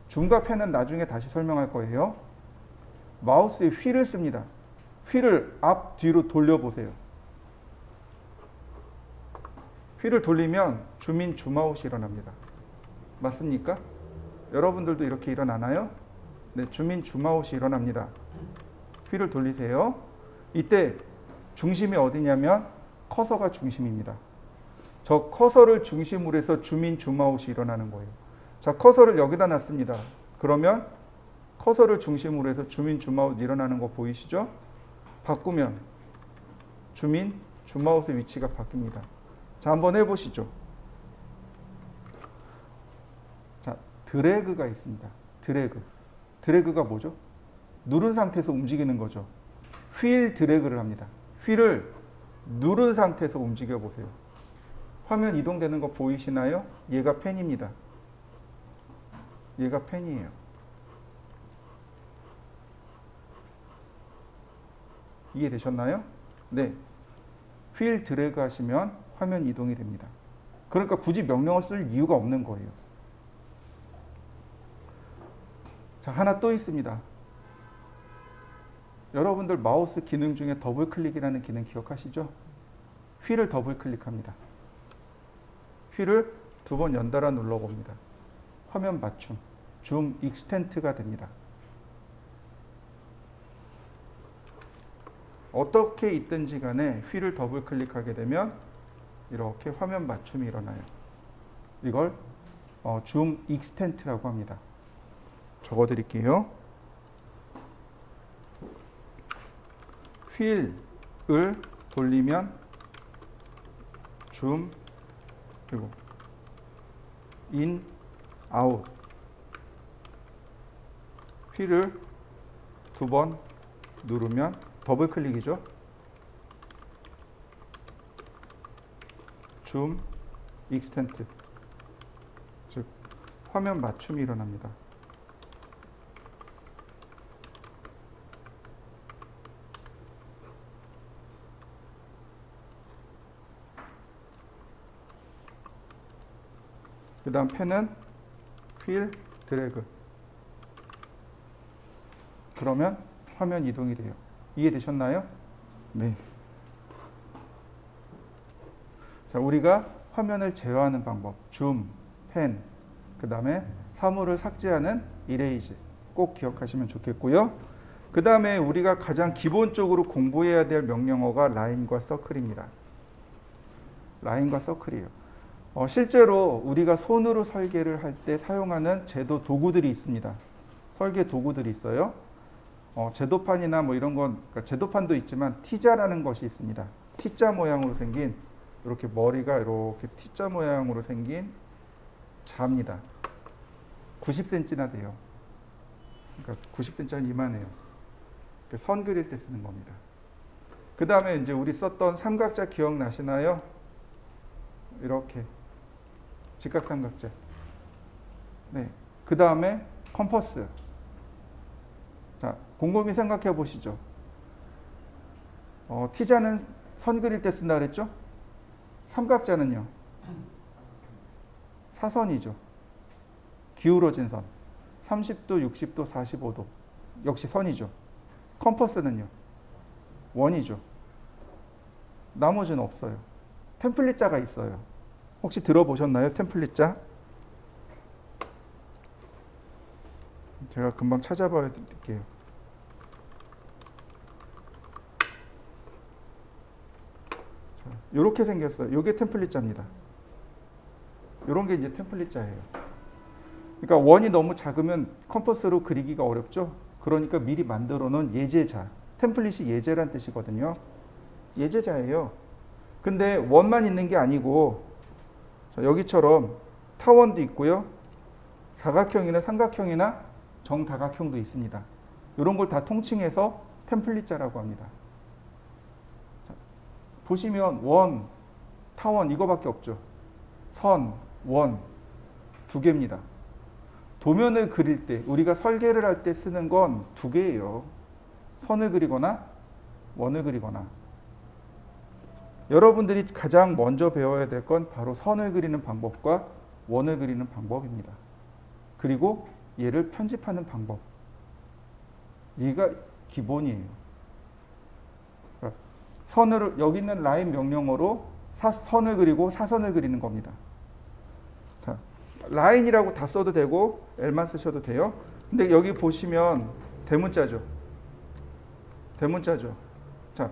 줌과 펜은 나중에 다시 설명할 거예요. 마우스의 휠을 씁니다. 휠을 앞, 뒤로 돌려보세요. 휠을 돌리면 줌인, 줌아웃이 일어납니다. 맞습니까? 여러분들도 이렇게 일어나나요? 네, 줌인, 줌아웃이 일어납니다. 휠을 돌리세요. 이때 중심이 어디냐면 커서가 중심입니다. 저 커서를 중심으로 해서 줌인, 줌아웃이 일어나는 거예요. 자, 커서를 여기다 놨습니다. 그러면 커서를 중심으로 해서 줌인, 줌아웃 일어나는 거 보이시죠? 바꾸면 줌인, 줌아웃의 위치가 바뀝니다. 자, 한번 해보시죠. 자, 드래그가 있습니다. 드래그가 뭐죠? 누른 상태에서 움직이는 거죠. 휠 드래그를 합니다. 휠을 누른 상태에서 움직여 보세요. 화면 이동되는 거 보이시나요? 얘가 펜입니다. 얘가 펜이에요. 이해되셨나요? 네. 휠 드래그 하시면 화면 이동이 됩니다. 그러니까 굳이 명령을 쓸 이유가 없는 거예요. 자, 하나 또 있습니다. 여러분들 마우스 기능 중에 더블 클릭이라는 기능 기억하시죠? 휠을 더블 클릭합니다. 휠을 2번 연달아 눌러봅니다. 화면 맞춤, 줌 익스텐트가 됩니다. 어떻게 있든지 간에 휠을 더블 클릭하게 되면 이렇게 화면 맞춤이 일어나요. 이걸 줌 익스텐트라고 합니다. 적어드릴게요. 휠을 돌리면 줌 그리고 인, 아웃. 휠을 2번 누르면 더블 클릭이죠. 줌 익스텐트. 즉 화면 맞춤이 일어납니다. 그 다음 펜은 휠 드래그. 그러면 화면 이동이 돼요. 이해되셨나요? 네. 자, 우리가 화면을 제어하는 방법. 줌, 펜, 그 다음에 사물을 삭제하는 이레이즈. 꼭 기억하시면 좋겠고요. 그 다음에 우리가 가장 기본적으로 공부해야 될 명령어가 라인과 서클입니다. 라인과 서클이에요. 실제로 우리가 손으로 설계를 할 때 사용하는 제도 도구들이 있습니다. 설계 도구들이 있어요. 제도판이나 뭐 이런 건, 그러니까 제도판도 있지만 T자라는 것이 있습니다. T자 모양으로 생긴, 이렇게 머리가 이렇게 T자 모양으로 생긴 자입니다. 90cm나 돼요. 그러니까 90cm는 이만해요. 선 그릴 때 쓰는 겁니다. 그 다음에 이제 우리 썼던 삼각자 기억나시나요? 이렇게 직각삼각자. 네. 그 다음에 컴퍼스. 자, 곰곰이 생각해 보시죠. T자는 선 그릴 때 쓴다 그랬죠? 삼각자는요? 사선이죠. 기울어진 선. 30도, 60도, 45도. 역시 선이죠. 컴퍼스는요? 원이죠. 나머지는 없어요. 템플릿 자가 있어요. 혹시 들어보셨나요? 템플릿 자? 제가 금방 찾아봐 드릴게요. 이렇게 생겼어요. 이게 템플릿 자입니다. 이런 게 이제 템플릿 자예요. 그러니까 원이 너무 작으면 컴퍼스로 그리기가 어렵죠. 그러니까 미리 만들어 놓은 예제자. 템플릿이 예제란 뜻이거든요. 예제자예요. 근데 원만 있는 게 아니고, 자, 여기처럼 타원도 있고요. 사각형이나 삼각형이나 정다각형도 있습니다. 이런 걸 다 통칭해서 템플릿자라고 합니다. 자, 보시면 원, 타원 이거밖에 없죠. 선, 원, 2개입니다. 도면을 그릴 때, 우리가 설계를 할 때 쓰는 건 2개예요. 선을 그리거나 원을 그리거나. 여러분들이 가장 먼저 배워야 될 건 바로 선을 그리는 방법과 원을 그리는 방법입니다. 그리고 얘를 편집하는 방법. 얘가 기본이에요. 선을, 여기 있는 라인 명령어로 선을 그리고 사선을 그리는 겁니다. 자, 라인이라고 다 써도 되고 L만 쓰셔도 돼요. 근데 여기 보시면 대문자죠. 대문자죠. 자,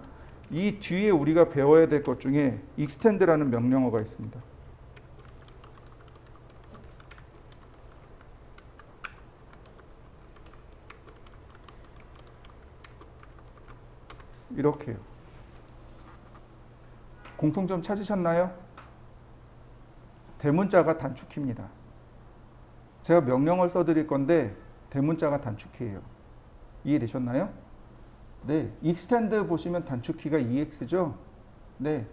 이 뒤에 우리가 배워야 될 것 중에 extend라는 명령어가 있습니다. 이렇게요. 공통점 찾으셨나요? 대문자가 단축키입니다. 제가 명령어를 써드릴 건데 대문자가 단축키예요. 이해되셨나요? 네, 익스텐드 보시면 단축키가 EX죠. 네,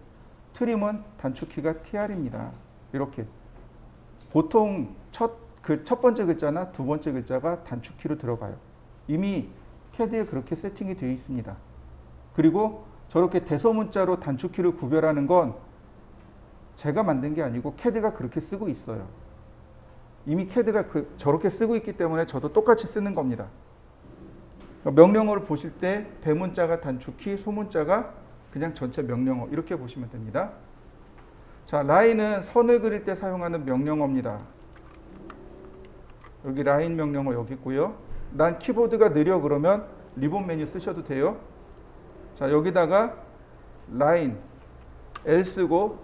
트림은 단축키가 TR입니다. 이렇게 보통 첫 번째 글자나 두 번째 글자가 단축키로 들어가요. 이미 CAD에 그렇게 세팅이 되어 있습니다. 그리고 저렇게 대소문자로 단축키를 구별하는 건 제가 만든 게 아니고 CAD가 그렇게 쓰고 있어요. 이미 CAD가 저렇게 쓰고 있기 때문에 저도 똑같이 쓰는 겁니다. 명령어를 보실 때 대문자가 단축키, 소문자가 그냥 전체 명령어 이렇게 보시면 됩니다. 자, 라인은 선을 그릴 때 사용하는 명령어입니다. 여기 라인 명령어 여기 있고요. 난 키보드가 느려 그러면 리본 메뉴 쓰셔도 돼요. 자, 여기다가 라인 L 쓰고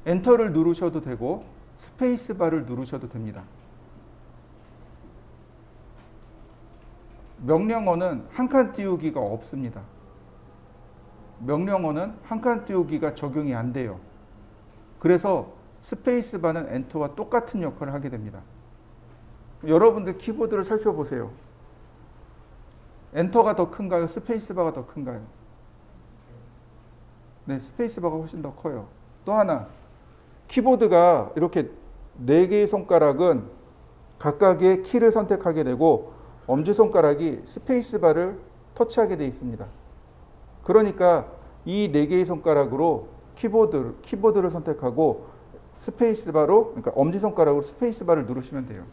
엔터를 누르셔도 되고 스페이스 바를 누르셔도 됩니다. 명령어는 한 칸 띄우기가 없습니다. 명령어는 한 칸 띄우기가 적용이 안 돼요. 그래서 스페이스 바는 엔터와 똑같은 역할을 하게 됩니다. 여러분들 키보드를 살펴보세요. 엔터가 더 큰가요? 스페이스 바가 더 큰가요? 네, 스페이스 바가 훨씬 더 커요. 또 하나, 키보드가 이렇게 4개의 손가락은 각각의 키를 선택하게 되고 엄지손가락이 스페이스 바를 터치하게 되어 있습니다. 그러니까 이 4개의 손가락으로 키보드를 선택하고 스페이스 바로, 그러니까 엄지손가락으로 스페이스 바를 누르시면 돼요.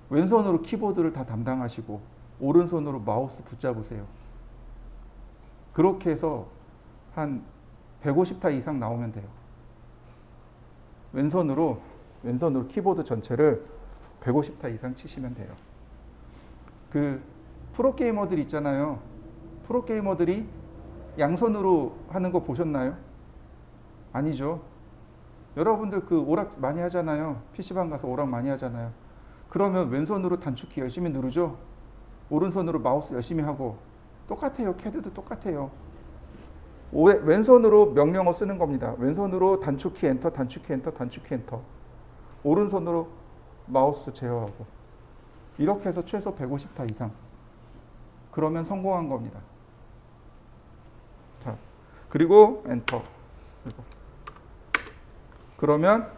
왼손으로 키보드를 다 담당하시고 오른손으로 마우스 붙잡으세요. 그렇게 해서 한 150타 이상 나오면 돼요. 왼손으로 키보드 전체를 150타 이상 치시면 돼요. 그 프로게이머들 있잖아요. 프로게이머들이 양손으로 하는 거 보셨나요? 아니죠. 여러분들 그 오락 많이 하잖아요. PC방 가서 오락 많이 하잖아요. 그러면 왼손으로 단축키 열심히 누르죠. 오른손으로 마우스 열심히 하고 똑같아요. CAD도 똑같아요. 왼손으로 명령어 쓰는 겁니다. 왼손으로 단축키 엔터, 단축키 엔터, 단축키 엔터. 오른손으로 마우스 제어하고 이렇게 해서 최소 150타 이상. 그러면 성공한 겁니다. 자, 그리고 엔터. 그러면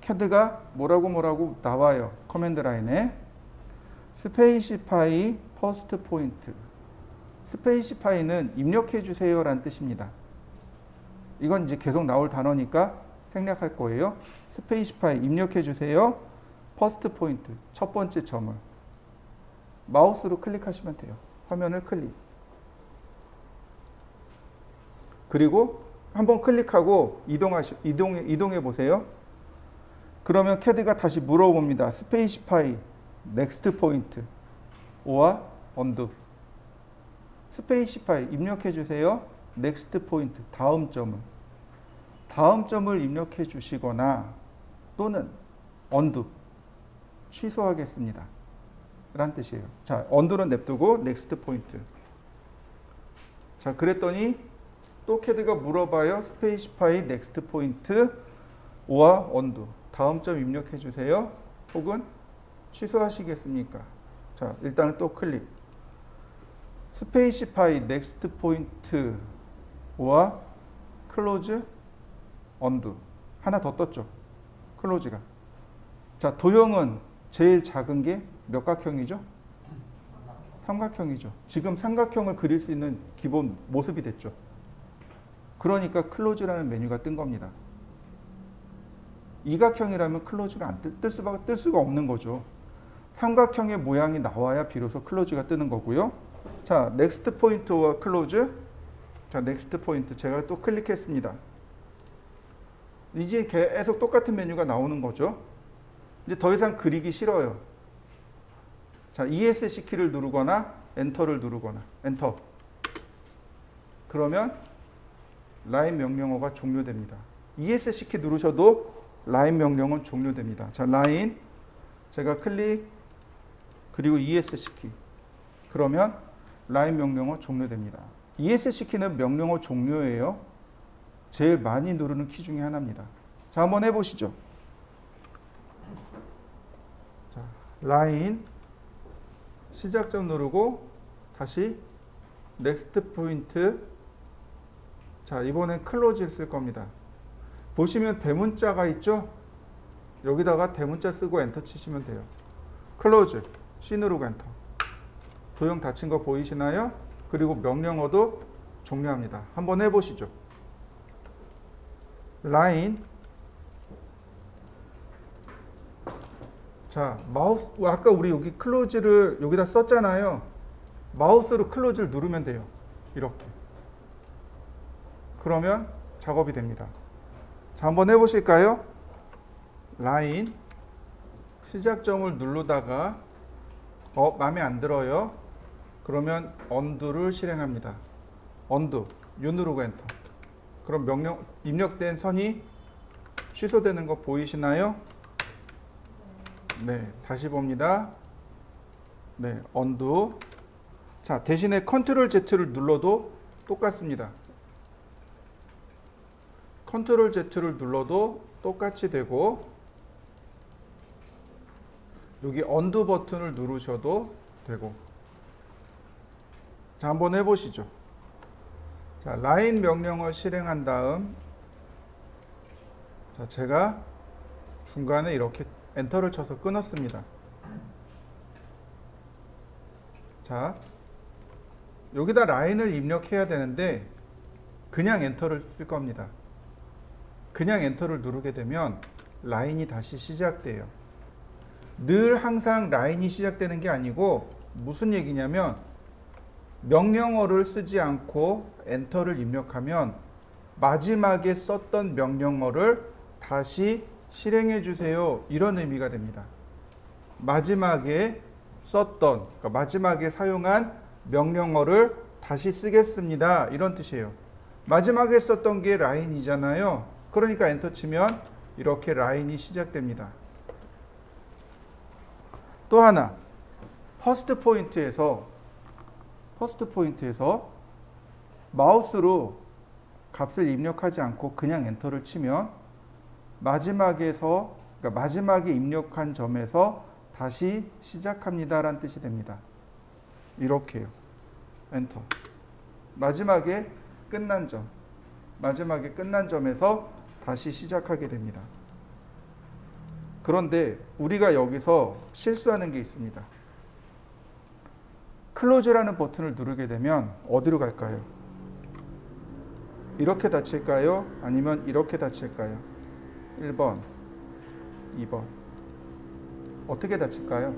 CAD가 뭐라고 나와요. 커맨드 라인에 스페이시파이 퍼스트 포인트. 스페이시파이는 입력해 주세요 라는 뜻입니다. 이건 이제 계속 나올 단어니까 생략할 거예요. 스페이시파이 입력해 주세요. 퍼스트 포인트 첫 번째 점을 마우스로 클릭하시면 돼요. 화면을 클릭. 그리고 한번 클릭하고 이동해 보세요. 그러면 CAD가 다시 물어봅니다. 스페이시파이 넥스트 포인트 오와 언두. 스페이시파이 입력해 주세요. 넥스트 포인트 다음 점을 입력해 주시거나 또는 언두 취소하겠습니다. 라는 뜻이에요. 자, 언두는 냅두고 넥스트 포인트. 자, 그랬더니 또 CAD가 물어봐요. 스페이시파이 넥스트 포인트 오와 언두. 다음 점 입력해 주세요. 혹은 취소하시겠습니까? 자, 일단 또 클릭. 스페이시파이 넥스트 포인트 오와 클로즈 언두. 하나 더 떴죠. 클로즈가. 자, 도형은 제일 작은 게 몇 각형이죠? 삼각형이죠. 지금 삼각형을 그릴 수 있는 기본 모습이 됐죠. 그러니까 클로즈라는 메뉴가 뜬 겁니다. 이각형이라면 클로즈가 뜰 수가 없는 거죠. 삼각형의 모양이 나와야 비로소 클로즈가 뜨는 거고요. 자, 넥스트 포인트와 클로즈. 자, 넥스트 포인트 제가 또 클릭했습니다. 이제 계속 똑같은 메뉴가 나오는 거죠. 이제 더 이상 그리기 싫어요. 자, ESC 키를 누르거나 엔터를 누르거나 엔터. 그러면 라인 명령어가 종료됩니다. ESC 키 누르셔도 라인 명령은 종료됩니다. 자, 라인 제가 클릭 그리고 ESC 키. 그러면 라인 명령어 종료됩니다. ESC 키는 명령어 종료예요. 제일 많이 누르는 키 중에 하나입니다. 자, 한번 해보시죠. 자, 라인 시작점 누르고 다시 넥스트 포인트. 자, 이번엔 클로즈를 쓸 겁니다. 보시면 대문자가 있죠? 여기다가 대문자 쓰고 엔터 치시면 돼요. 클로즈, C 누르고 엔터. 도형 닫힌 거 보이시나요? 그리고 명령어도 종료합니다. 한번 해보시죠. 라인. 자, 마우스, 아까 우리 여기 클로즈를 여기다 썼잖아요. 마우스로 클로즈를 누르면 돼요. 이렇게. 그러면 작업이 됩니다. 자, 한번 해보실까요? 라인. 시작점을 누르다가 마음에 안 들어요. 그러면 언두를 실행합니다. 언두. U 누르고 엔터. 그럼 명령 입력된 선이 취소되는 거 보이시나요? 네, 다시 봅니다. 네, 언두. 자, 대신에 컨트롤 Z를 눌러도 똑같습니다. 컨트롤 Z를 눌러도 똑같이 되고, 여기 언두 버튼을 누르셔도 되고. 자, 한번 해보시죠. 자, 라인 명령을 실행한 다음, 자, 제가 중간에 이렇게 엔터를 쳐서 끊었습니다. 자, 여기다 라인을 입력해야 되는데 그냥 엔터를 쓸 겁니다. 그냥 엔터를 누르게 되면 라인이 다시 시작돼요. 늘 항상 라인이 시작되는 게 아니고 무슨 얘기냐면 명령어를 쓰지 않고 엔터를 입력하면 마지막에 썼던 명령어를 다시 실행해 주세요. 이런 의미가 됩니다. 마지막에 썼던, 그러니까 마지막에 사용한 명령어를 다시 쓰겠습니다. 이런 뜻이에요. 마지막에 썼던 게 라인이잖아요. 그러니까 엔터 치면 이렇게 라인이 시작됩니다. 또 하나, 퍼스트 포인트에서 마우스로 값을 입력하지 않고 그냥 엔터를 치면 그러니까 마지막에 입력한 점에서 다시 시작합니다 라는 뜻이 됩니다. 이렇게요. 엔터. 마지막에 끝난 점에서 다시 시작하게 됩니다. 그런데 우리가 여기서 실수하는 게 있습니다. 클로즈라는 버튼을 누르게 되면 어디로 갈까요? 이렇게 닫힐까요? 아니면 이렇게 닫힐까요? 1번, 2번. 어떻게 닫힐까요?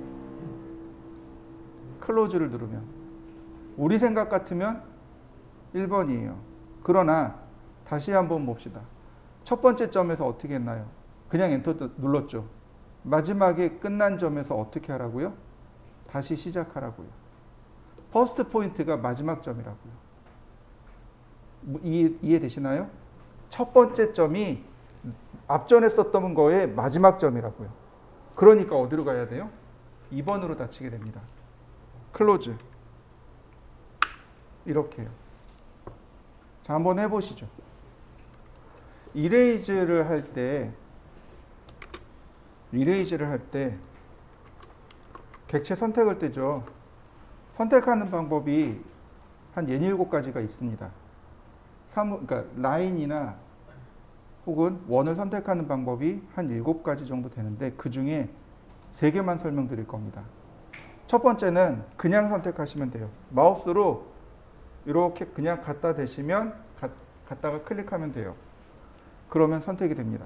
클로즈를 누르면. 우리 생각 같으면 1번이에요. 그러나 다시 한번 봅시다. 첫 번째 점에서 어떻게 했나요? 그냥 엔터 눌렀죠. 마지막에 끝난 점에서 어떻게 하라고요? 다시 시작하라고요. 퍼스트 포인트가 마지막 점이라고요. 이해되시나요? 첫 번째 점이 앞전에 썼던 거의 마지막 점이라고요. 그러니까 어디로 가야 돼요? 2번으로 닫히게 됩니다. 클로즈. 이렇게요. 자, 한번 해보시죠. 이레이즈를 할 때 객체 선택을 뜨죠. 선택하는 방법이 한 67가지가 있습니다. 그러니까 라인이나 혹은 원을 선택하는 방법이 한 7가지 정도 되는데 그 중에 3개만 설명드릴 겁니다. 첫 번째는 그냥 선택하시면 돼요. 마우스로 이렇게 그냥 갖다 대시면 갖다가 클릭하면 돼요. 그러면 선택이 됩니다.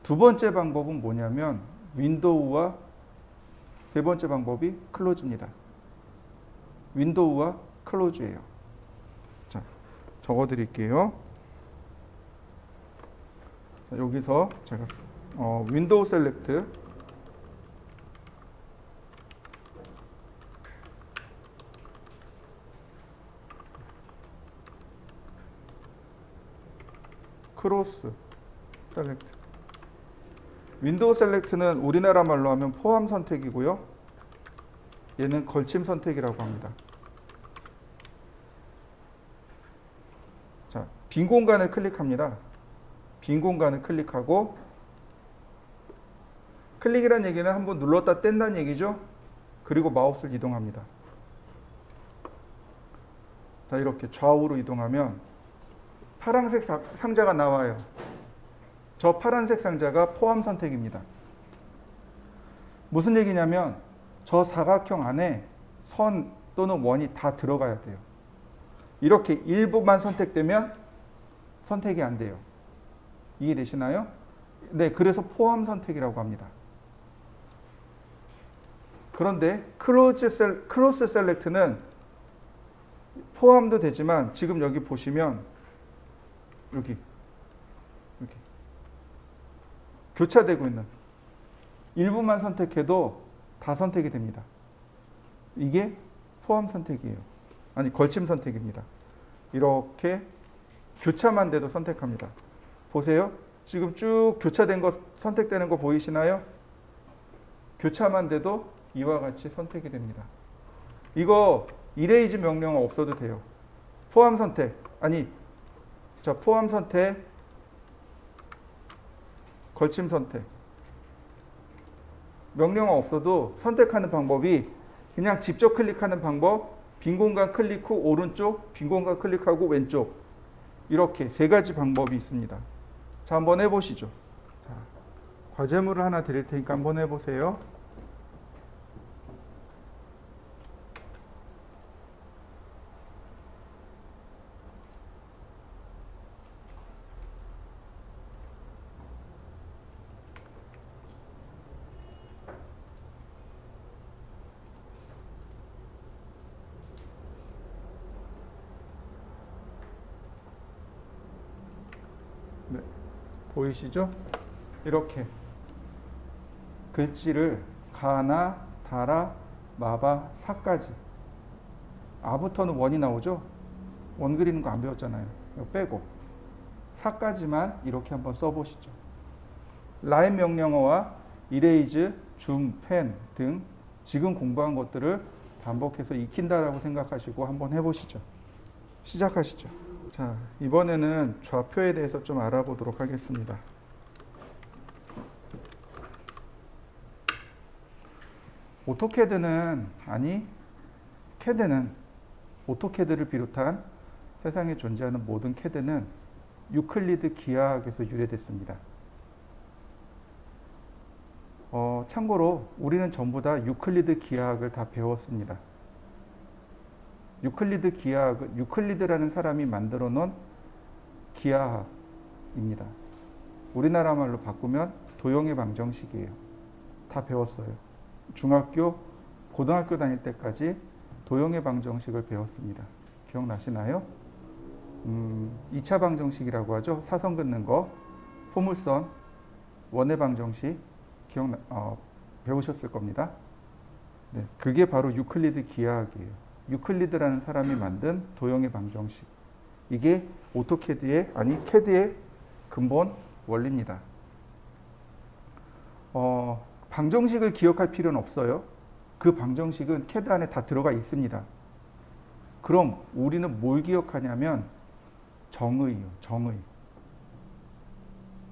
두 번째 방법은 뭐냐면 윈도우와 세 번째 방법이 클로즈입니다. 윈도우와 클로즈예요. 자, 적어 드릴게요. 여기서 제가 윈도우 셀렉트 크로스 셀렉트. 윈도우 셀렉트는 우리나라 말로 하면 포함 선택이고요. 얘는 걸침 선택이라고 합니다. 자, 빈 공간을 클릭합니다. 빈 공간을 클릭하고 클릭이란 얘기는 한번 눌렀다 뗀다는 얘기죠. 그리고 마우스를 이동합니다. 자, 이렇게 좌우로 이동하면 파란색 상자가 나와요. 저 파란색 상자가 포함 선택입니다. 무슨 얘기냐면 저 사각형 안에 선 또는 원이 다 들어가야 돼요. 이렇게 일부만 선택되면 선택이 안 돼요. 이해되시나요? 네, 그래서 포함 선택이라고 합니다. 그런데 크로스 셀렉트는 포함도 되지만 지금 여기 보시면 여기 이렇게 교차되고 있는 일부만 선택해도 다 선택이 됩니다. 이게 포함 선택이에요. 아니, 걸침 선택입니다. 이렇게 교차만 돼도 선택합니다. 보세요. 지금 쭉 교차된 거 선택되는 거 보이시나요? 교차만 돼도 이와 같이 선택이 됩니다. 이거 이레이즈 명령어 없어도 돼요. 포함 선택, 아니, 자, 포함 선택, 걸침 선택. 명령어 없어도 선택하는 방법이 그냥 직접 클릭하는 방법, 빈 공간 클릭 후 오른쪽, 빈 공간 클릭하고 왼쪽, 이렇게 세 가지 방법이 있습니다. 자, 한번 해보시죠. 자, 과제물을 하나 드릴 테니까 한번 해보세요. 네, 보이시죠? 이렇게 글씨를 가나, 다라, 마바, 사까지. 아부터는 원이 나오죠? 원 그리는 거 안 배웠잖아요. 이거 빼고 사까지만 이렇게 한번 써보시죠. 라인 명령어와 이레이즈, 줌, 펜 등 지금 공부한 것들을 반복해서 익힌다라고 생각하시고 한번 해보시죠. 시작하시죠. 자, 이번에는 좌표에 대해서 좀 알아보도록 하겠습니다. 오토캐드는, 아니, 캐드는, 오토캐드를 비롯한 세상에 존재하는 모든 캐드는 유클리드 기하학에서 유래됐습니다. 참고로 우리는 전부 다 유클리드 기하학을 다 배웠습니다. 유클리드 기하학은 유클리드라는 사람이 만들어 놓은 기하학입니다. 우리나라 말로 바꾸면 도형의 방정식이에요. 다 배웠어요. 중학교, 고등학교 다닐 때까지 도형의 방정식을 배웠습니다. 기억나시나요? 2차 방정식이라고 하죠. 사선 긋는 거, 포물선, 원의 방정식 배우셨을 겁니다. 네, 그게 바로 유클리드 기하학이에요. 유클리드라는 사람이 만든 도형의 방정식. 이게 오토캐드의, 아니 캐드의 근본 원리입니다. 방정식을 기억할 필요는 없어요. 그 방정식은 캐드 안에 다 들어가 있습니다. 그럼 우리는 뭘 기억하냐면 정의요. 정의.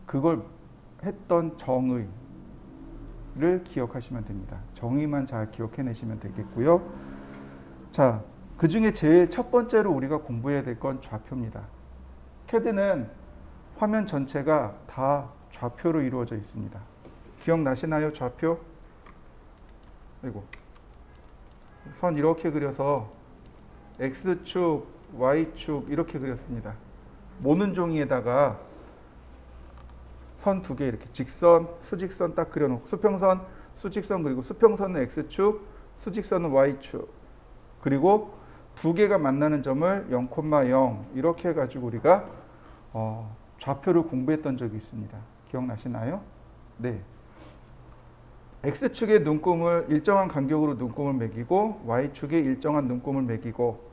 그걸 했던 정의를 기억하시면 됩니다. 정의만 잘 기억해내시면 되겠고요. 자, 그 중에 제일 첫 번째로 우리가 공부해야 될 건 좌표입니다. 캐드는 화면 전체가 다 좌표로 이루어져 있습니다. 기억나시나요? 좌표? 그리고 선 이렇게 그려서 X축, Y축 이렇게 그렸습니다. 모는 종이에다가 선 두 개 이렇게 직선, 수직선 딱 그려놓고 수평선, 수직선 그리고 수평선은 X축, 수직선은 Y축 그리고 두 개가 만나는 점을 0,0 이렇게 해가지고 우리가 좌표를 공부했던 적이 있습니다. 기억나시나요? 네. X축의 눈금을 일정한 간격으로 눈금을 매기고 Y축에 일정한 눈금을 매기고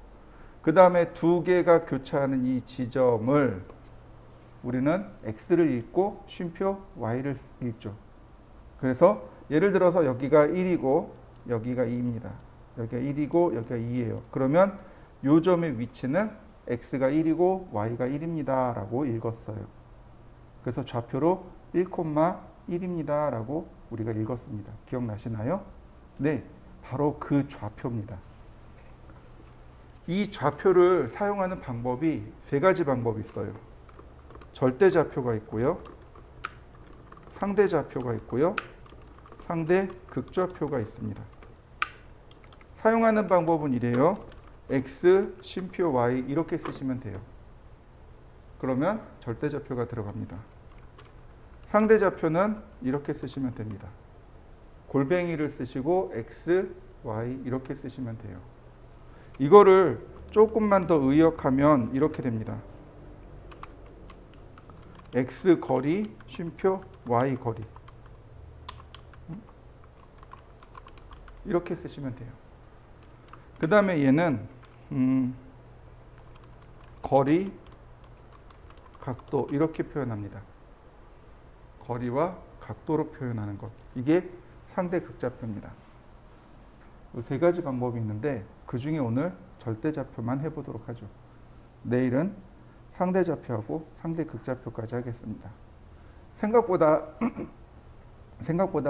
그 다음에 두 개가 교차하는 이 지점을 우리는 X를 읽고 쉼표 Y를 읽죠. 그래서 예를 들어서 여기가 1이고 여기가 2입니다. 여기가 1이고 여기가 2예요. 그러면 요 점의 위치는 X가 1이고 Y가 1입니다. 라고 읽었어요. 그래서 좌표로 1,1입니다. 라고 우리가 읽었습니다. 기억나시나요? 네. 바로 그 좌표입니다. 이 좌표를 사용하는 방법이 세 가지 방법이 있어요. 절대 좌표가 있고요. 상대 좌표가 있고요. 상대 극좌표가 있습니다. 사용하는 방법은 이래요. x, 쉼표 y 이렇게 쓰시면 돼요. 그러면 절대 좌표가 들어갑니다. 상대 좌표는 이렇게 쓰시면 됩니다. 골뱅이를 쓰시고 x, y 이렇게 쓰시면 돼요. 이거를 조금만 더 의역하면 이렇게 됩니다. x 거리, 쉼표 y 거리. 이렇게 쓰시면 돼요. 그 다음에 얘는 거리, 각도 이렇게 표현합니다. 거리와 각도로 표현하는 것. 이게 상대 극좌표입니다. 이 세 가지 방법이 있는데 그 중에 오늘 절대좌표만 해보도록 하죠. 내일은 상대좌표하고 상대 극좌표까지 하겠습니다. 생각보다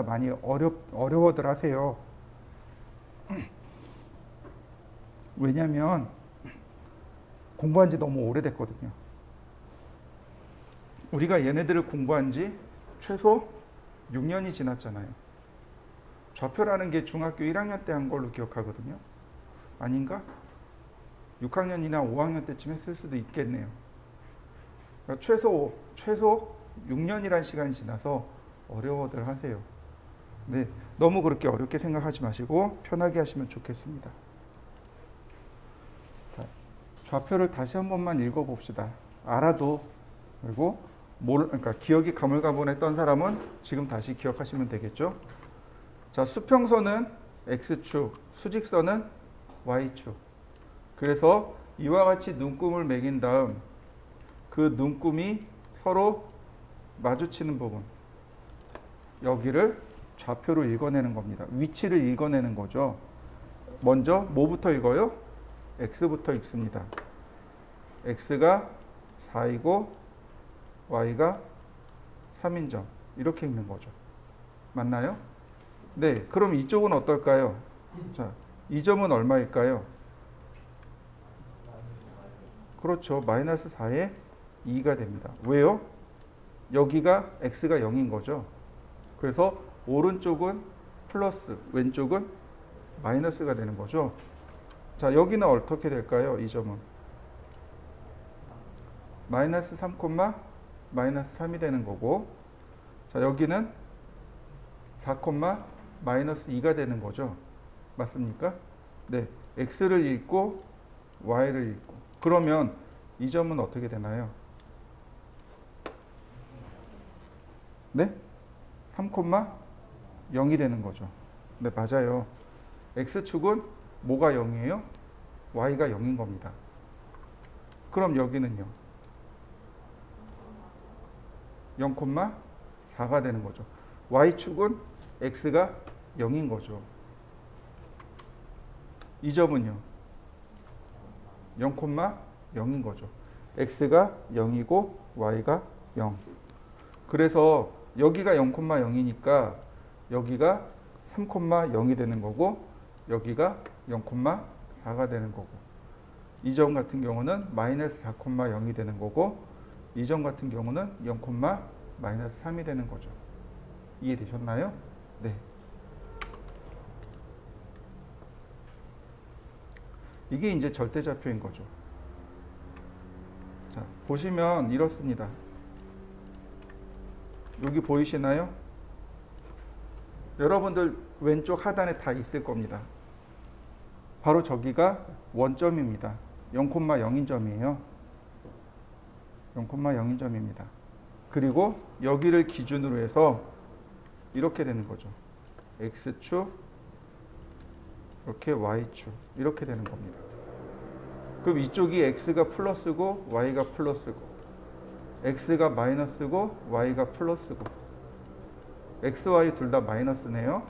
많이 어려워들 하세요. 왜냐하면 공부한 지 너무 오래됐거든요. 우리가 얘네들을 공부한 지 최소 6년이 지났잖아요. 좌표라는 게 중학교 1학년 때 한 걸로 기억하거든요. 아닌가? 6학년이나 5학년 때쯤 했을 수도 있겠네요. 그러니까 최소 6년이라는 시간이 지나서 어려워들 하세요. 네, 너무 그렇게 어렵게 생각하지 마시고 편하게 하시면 좋겠습니다. 자, 좌표를 다시 한 번만 읽어봅시다. 알아도 그리고 그러니까 기억이 가물가물했던 사람은 지금 다시 기억하시면 되겠죠. 자, 수평선은 x축, 수직선은 y축. 그래서 이와 같이 눈금을 매긴 다음 그 눈금이 서로 마주치는 부분, 여기를 좌표로 읽어내는 겁니다. 위치를 읽어내는 거죠. 먼저 뭐부터 읽어요? x부터 읽습니다. x가 4이고 y가 3인 점, 이렇게 읽는 거죠. 맞나요? 네, 그럼 이쪽은 어떨까요? 자, 이 점은 얼마일까요? 그렇죠. 마이너스 4에 2가 됩니다. 왜요? 여기가 x가 0인 거죠. 그래서 오른쪽은 플러스, 왼쪽은 마이너스가 되는 거죠. 자, 여기는 어떻게 될까요? 이 점은 마이너스 3, 마이너스 3이 되는 거고, 자, 여기는 4, 마이너스 2가 되는 거죠. 맞습니까? 네, x를 읽고 y를 읽고. 그러면 이 점은 어떻게 되나요? 네? 3, 0이 되는 거죠. 네, 맞아요. x축은 뭐가 0이에요? y가 0인 겁니다. 그럼 여기는요? 0,4가 되는 거죠. y축은 x가 0인 거죠. 이 점은요? 0,0인 거죠. x가 0이고 y가 0. 그래서 여기가 0,0이니까 여기가 3,0이 되는 거고 여기가 0,4가 되는 거고, 이 점 같은 경우는 마이너스 4,0이 되는 거고 이 점 같은 경우는 0, 마이너스 3이 되는 거죠. 이해되셨나요? 네. 이게 이제 절대좌표인 거죠. 자, 보시면 이렇습니다. 여기 보이시나요? 여러분들 왼쪽 하단에 다 있을 겁니다. 바로 저기가 원점입니다. 0,0인 점이에요. 0,0인 점입니다. 그리고 여기를 기준으로 해서 이렇게 되는 거죠. x축, 이렇게 y축, 이렇게 되는 겁니다. 그럼 이쪽이 x가 플러스고 y가 플러스고, x가 마이너스고 y가 플러스고, x, y 둘 다 마이너스네요.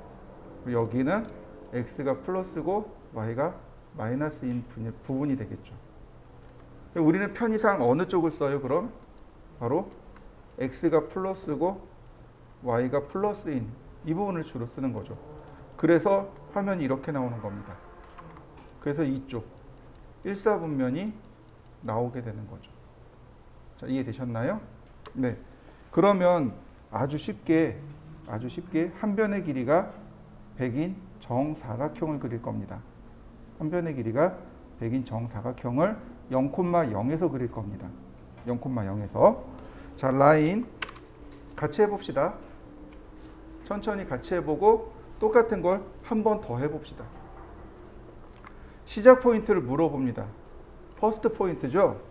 여기는 x가 플러스고 y가 마이너스인 부분이 되겠죠. 우리는 편의상 어느 쪽을 써요, 그럼? 바로 x가 플러스고 y가 플러스인 이 부분을 주로 쓰는 거죠. 그래서 화면이 이렇게 나오는 겁니다. 그래서 이쪽 1사분면이 나오게 되는 거죠. 자, 이해되셨나요? 네. 그러면 아주 쉽게 한 변의 길이가 100인 정사각형을 그릴 겁니다. 한 변의 길이가 100인 정사각형을 0,0에서 그릴 겁니다. 0,0에서. 자, 라인 같이 해봅시다. 천천히 같이 해보고 똑같은 걸 한 번 더 해봅시다. 시작 포인트를 물어봅니다. 퍼스트 포인트죠.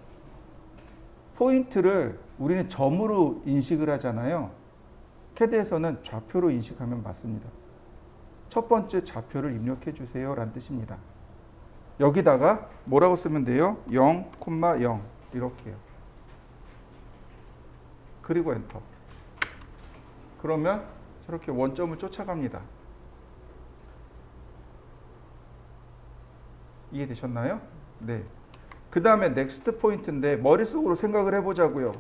포인트를 우리는 점으로 인식을 하잖아요. CAD에서는 좌표로 인식하면 맞습니다. 첫 번째 좌표를 입력해 주세요 라는 뜻입니다. 여기다가 뭐라고 쓰면 돼요? 0,0 이렇게요. 그리고 엔터. 그러면 저렇게 원점을 쫓아갑니다. 이해되셨나요? 네. 그 다음에 넥스트 포인트인데 머릿속으로 생각을 해보자고요.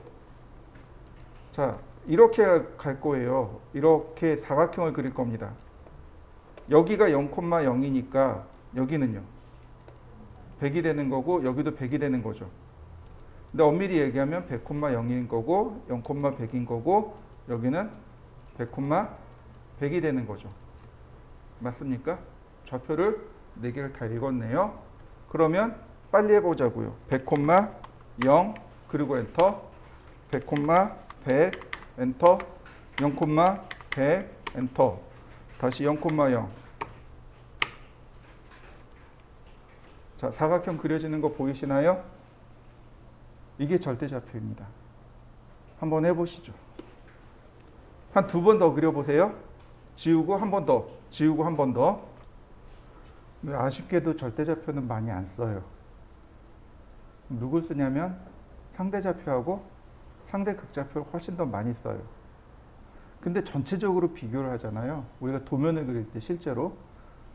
자, 이렇게 갈 거예요. 이렇게 사각형을 그릴 겁니다. 여기가 0,0이니까 여기는요 100이 되는 거고 여기도 100이 되는 거죠. 근데 엄밀히 얘기하면 100,0인 거고 0,100인 거고 여기는 100,100이 되는 거죠. 맞습니까? 좌표를 4개를 다 읽었네요. 그러면 빨리 해보자고요. 100,0 그리고 엔터. 100,100 엔터. 0,100 엔터. 다시 0,0. 자, 사각형 그려지는 거 보이시나요? 이게 절대좌표입니다. 한번 해보시죠. 한 2번 더 그려보세요. 지우고 한 번 더, 지우고 한 번 더. 아쉽게도 절대좌표는 많이 안 써요. 누굴 쓰냐면 상대좌표하고 상대극좌표를 훨씬 더 많이 써요. 근데 전체적으로 비교를 하잖아요. 우리가 도면을 그릴 때 실제로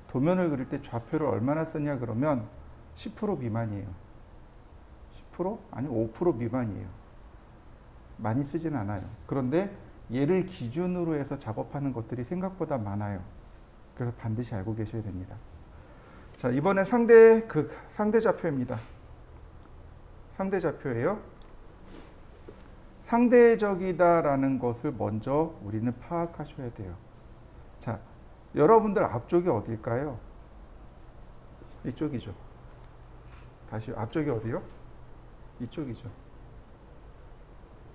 도면을 그릴 때 좌표를 얼마나 쓰냐 그러면 10% 미만이에요. 10%? 아니 5% 미만이에요. 많이 쓰진 않아요. 그런데 얘를 기준으로 해서 작업하는 것들이 생각보다 많아요. 그래서 반드시 알고 계셔야 됩니다. 자, 이번엔 상대좌표입니다. 상대좌표예요. 상대적이다라는 것을 먼저 우리는 파악하셔야 돼요. 자, 여러분들 앞쪽이 어딜까요? 이쪽이죠. 다시 앞쪽이 어디요? 이쪽이죠.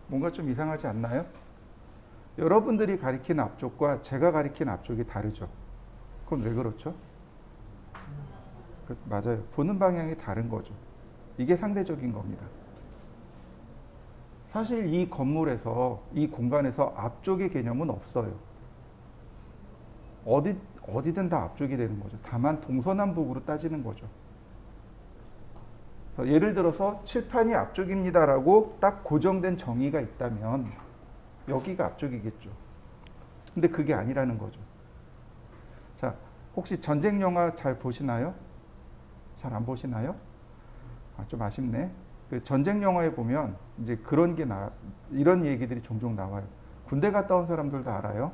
뭔가 좀 이상하지 않나요? 여러분들이 가리킨 앞쪽과 제가 가리킨 앞쪽이 다르죠. 그건 왜 그렇죠? 맞아요. 보는 방향이 다른 거죠. 이게 상대적인 겁니다. 사실 이 건물에서, 이 공간에서 앞쪽의 개념은 없어요. 어디든 다 앞쪽이 되는 거죠. 다만 동서남북으로 따지는 거죠. 예를 들어서 칠판이 앞쪽입니다라고 딱 고정된 정의가 있다면 여기가 앞쪽이겠죠. 근데 그게 아니라는 거죠. 자, 혹시 전쟁 영화 잘 보시나요? 잘 안 보시나요? 아, 좀 아쉽네. 그 전쟁 영화에 보면 이제 그런 게 이런 얘기들이 종종 나와요. 군대 갔다 온 사람들도 알아요.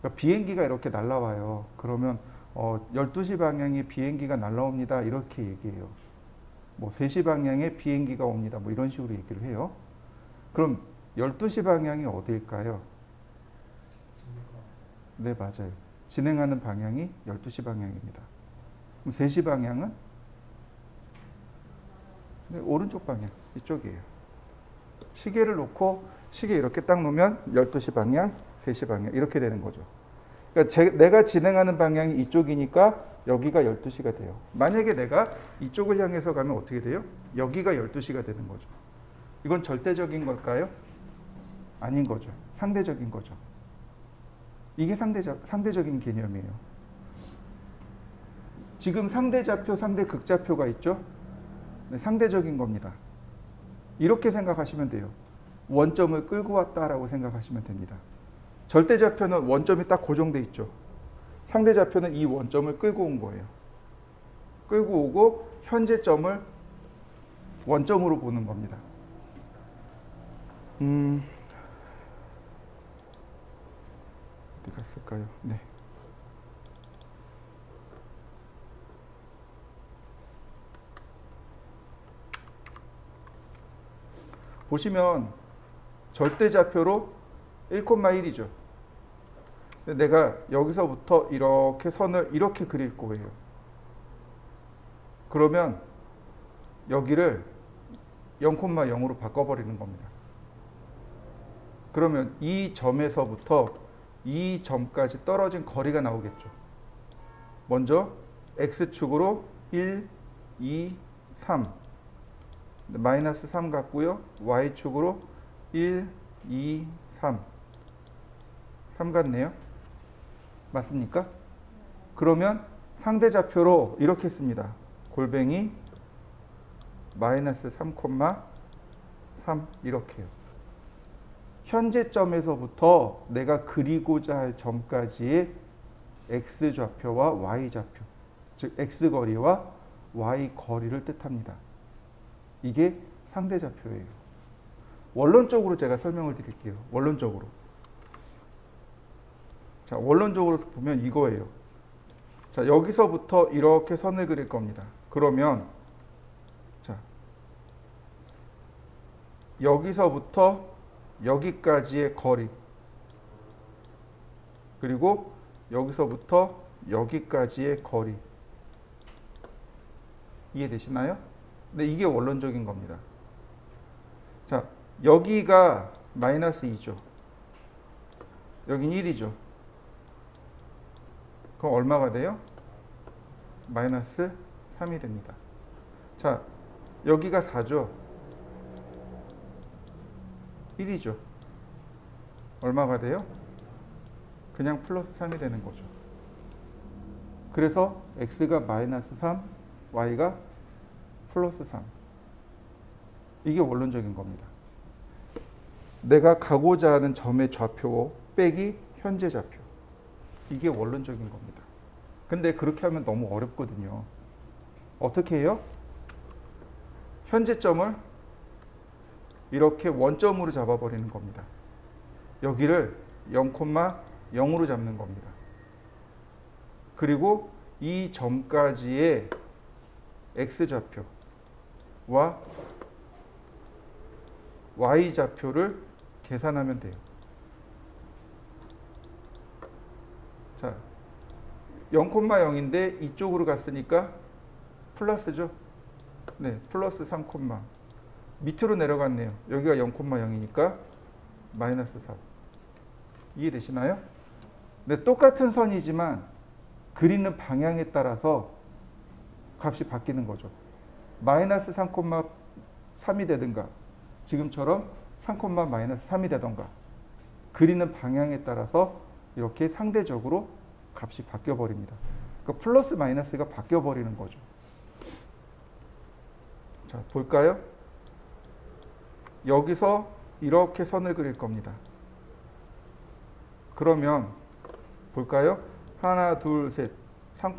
그러니까 비행기가 이렇게 날라와요. 그러면 12시 방향에 비행기가 날라옵니다. 이렇게 얘기해요. 뭐 3시 방향에 비행기가 옵니다. 뭐 이런 식으로 얘기를 해요. 그럼 12시 방향이 어디일까요? 네, 맞아요. 진행하는 방향이 12시 방향입니다. 그럼 3시 방향은? 네, 오른쪽 방향, 이쪽이에요. 시계를 놓고 시계 이렇게 딱 놓으면 12시 방향, 3시 방향 이렇게 되는 거죠. 그러니까 내가 진행하는 방향이 이쪽이니까 여기가 12시가 돼요. 만약에 내가 이쪽을 향해서 가면 어떻게 돼요? 여기가 12시가 되는 거죠. 이건 절대적인 걸까요? 아닌 거죠. 상대적인 거죠. 이게 상대적인 개념이에요. 지금 상대좌표, 상대극좌표가 있죠? 네, 상대적인 겁니다. 이렇게 생각하시면 돼요. 원점을 끌고 왔다라고 생각하시면 됩니다. 절대좌표는 원점이 딱 고정돼 있죠. 상대좌표는 이 원점을 끌고 온 거예요. 끌고 오고 현재점을 원점으로 보는 겁니다. 어디 갔을까요? 네. 보시면 절대좌표로 1,1이죠. 내가 여기서부터 이렇게 선을 이렇게 그릴 거예요. 그러면 여기를 0,0으로 바꿔버리는 겁니다. 그러면 이 점에서부터 이 점까지 떨어진 거리가 나오겠죠. 먼저 X축으로 1, 2, 3 마이너스 3 같고요. Y축으로 1, 2, 3 3 같네요. 맞습니까? 그러면 상대좌표로 이렇게 씁니다. 골뱅이 마이너스 3,3 이렇게요. 현재점에서부터 내가 그리고자 할 점까지의 X좌표와 Y좌표, 즉 X거리와 Y거리를 뜻합니다. 이게 상대좌표예요. 원론적으로 제가 설명을 드릴게요. 원론적으로. 자, 원론적으로 보면 이거예요. 자, 여기서부터 이렇게 선을 그릴 겁니다. 그러면 자, 여기서부터 여기까지의 거리, 그리고 여기서부터 여기까지의 거리, 이해되시나요? 네, 이게 원론적인 겁니다. 자, 여기가 마이너스 2죠. 여긴 1이죠. 그럼 얼마가 돼요? 마이너스 3이 됩니다. 자, 여기가 4죠. 1이죠. 얼마가 돼요? 그냥 플러스 3이 되는 거죠. 그래서 x가 마이너스 3, y가 플러스 3. 이게 원론적인 겁니다. 내가 가고자 하는 점의 좌표 빼기 현재 좌표. 이게 원론적인 겁니다. 근데 그렇게 하면 너무 어렵거든요. 어떻게 해요? 현재점을 이렇게 원점으로 잡아버리는 겁니다. 여기를 0,0으로 잡는 겁니다. 그리고 이 점까지의 x좌표와 y좌표를 계산하면 돼요. 자, 0,0인데 이쪽으로 갔으니까 플러스죠. 네, 플러스 3, 밑으로 내려갔네요. 여기가 0,0이니까 마이너스 4. 이해되시나요? 네, 똑같은 선이지만 그리는 방향에 따라서 값이 바뀌는 거죠. 마이너스 3,3이 되든가 지금처럼 3, 마이너스 3이 되던가 그리는 방향에 따라서 이렇게 상대적으로 값이 바뀌어 버립니다. 그러니까 플러스 마이너스가 바뀌어 버리는 거죠. 자, 볼까요? 여기서 이렇게 선을 그릴 겁니다. 그러면 볼까요? 하나, 둘, 셋, 3,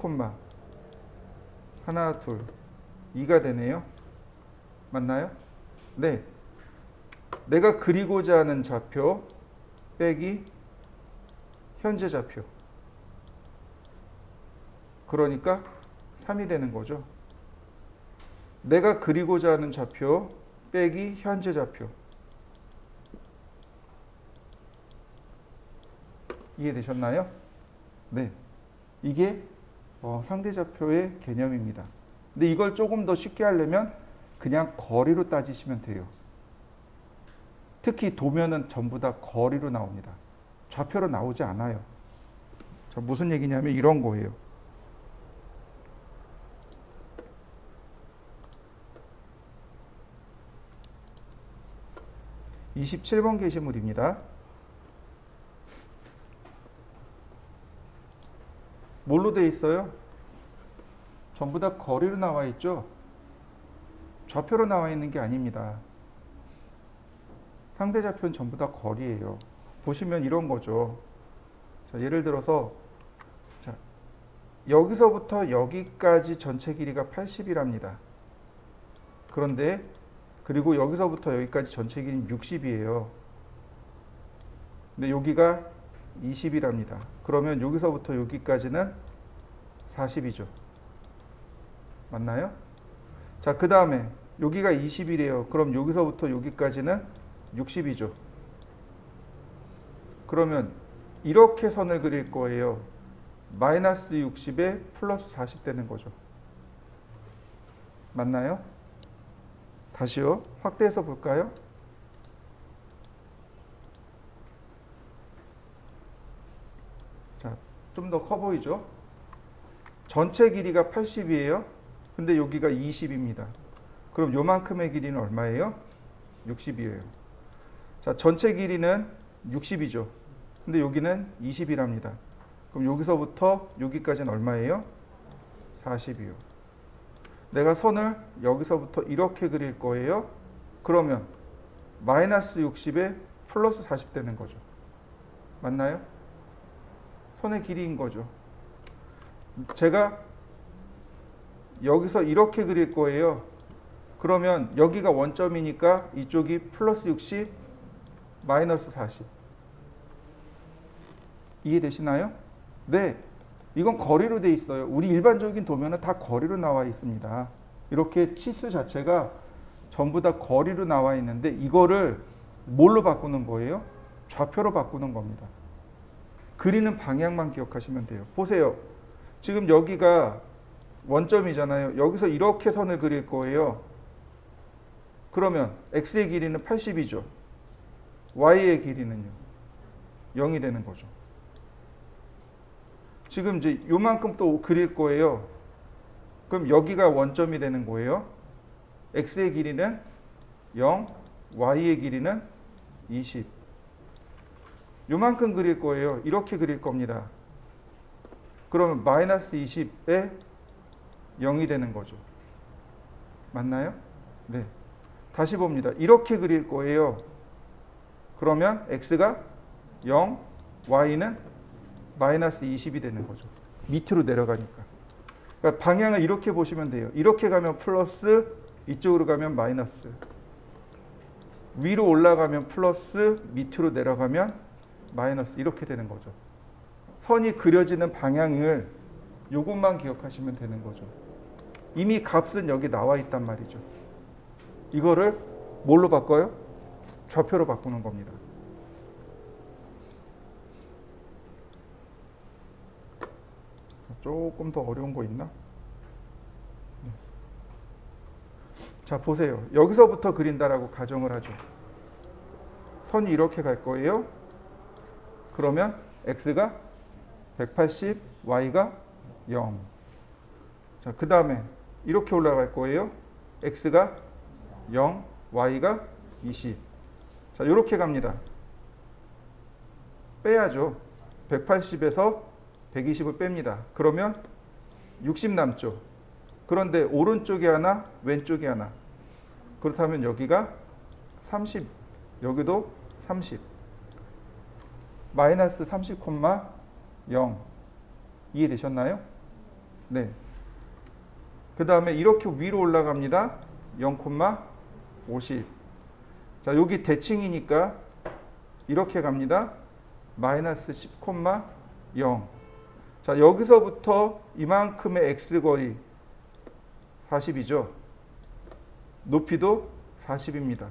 하나, 둘, 2가 되네요. 맞나요? 네. 내가 그리고자 하는 좌표 빼기 현재 좌표. 그러니까 3이 되는 거죠. 내가 그리고자 하는 좌표 빼기 현재 좌표. 이해되셨나요? 네. 이게 상대좌표의 개념입니다. 근데 이걸 조금 더 쉽게 하려면 그냥 거리로 따지시면 돼요. 특히 도면은 전부 다 거리로 나옵니다. 좌표로 나오지 않아요. 자, 무슨 얘기냐면 이런 거예요. (27번) 게시물입니다. 뭘로 되어 있어요? 전부 다 거리로 나와 있죠? 좌표로 나와 있는 게 아닙니다. 상대좌표는 전부 다 거리예요. 보시면 이런 거죠. 자, 예를 들어서 자, 여기서부터 여기까지 전체 길이가 80이랍니다. 그런데 그리고 여기서부터 여기까지 전체 길이는 60이에요. 근데 여기가 20이랍니다. 그러면 여기서부터 여기까지는 40이죠. 맞나요? 자, 그 다음에 여기가 20이래요. 그럼 여기서부터 여기까지는 60이죠. 그러면 이렇게 선을 그릴 거예요. 마이너스 60에 플러스 40 되는 거죠. 맞나요? 다시요. 확대해서 볼까요? 자, 좀 더 커 보이죠? 전체 길이가 80이에요. 근데 여기가 20입니다. 그럼 요만큼의 길이는 얼마예요? 60이에요. 자, 전체 길이는 60이죠. 근데 여기는 20이랍니다. 그럼 여기서부터 여기까지는 얼마예요? 40이요. 내가 선을 여기서부터 이렇게 그릴 거예요. 그러면 마이너스 60에 플러스 40 되는 거죠. 맞나요? 선의 길이인 거죠. 제가 여기서 이렇게 그릴 거예요. 그러면 여기가 원점이니까 이쪽이 플러스 60, 마이너스 40. 이해되시나요? 네. 이건 거리로 돼 있어요. 우리 일반적인 도면은 다 거리로 나와 있습니다. 이렇게 치수 자체가 전부 다 거리로 나와 있는데 이거를 뭘로 바꾸는 거예요? 좌표로 바꾸는 겁니다. 그리는 방향만 기억하시면 돼요. 보세요. 지금 여기가 원점이잖아요. 여기서 이렇게 선을 그릴 거예요. 그러면 x의 길이는 80이죠. y의 길이는요? 0이 되는 거죠. 지금 이제 요만큼 또 그릴 거예요. 그럼 여기가 원점이 되는 거예요. x의 길이는 0, y의 길이는 20. 요만큼 그릴 거예요. 이렇게 그릴 겁니다. 그러면 마이너스 20에 0이 되는 거죠. 맞나요? 네. 다시 봅니다. 이렇게 그릴 거예요. 그러면 x가 0, y는 마이너스 20이 되는 거죠. 밑으로 내려가니까. 그러니까 방향을 이렇게 보시면 돼요. 이렇게 가면 플러스, 이쪽으로 가면 마이너스. 위로 올라가면 플러스, 밑으로 내려가면 마이너스. 이렇게 되는 거죠. 선이 그려지는 방향을 이것만 기억하시면 되는 거죠. 이미 값은 여기 나와 있단 말이죠. 이거를 뭘로 바꿔요? 좌표로 바꾸는 겁니다. 조금 더 어려운 거 있나? 자, 보세요. 여기서부터 그린다라고 가정을 하죠. 선이 이렇게 갈 거예요. 그러면 x가 180, y가 0. 자, 그 다음에 이렇게 올라갈 거예요. x가 0, y가 20. 자, 이렇게 갑니다. 빼야죠. 180에서 120을 뺍니다. 그러면 60 남죠. 그런데 오른쪽에 하나, 왼쪽에 하나. 그렇다면 여기가 30, 여기도 30. 마이너스 30,0. 이해되셨나요? 네. 그 다음에 이렇게 위로 올라갑니다. 0,50. 자, 여기 대칭이니까 이렇게 갑니다. 마이너스 10,0. 자, 여기서부터 이만큼의 x거리 40이죠. 높이도 40입니다.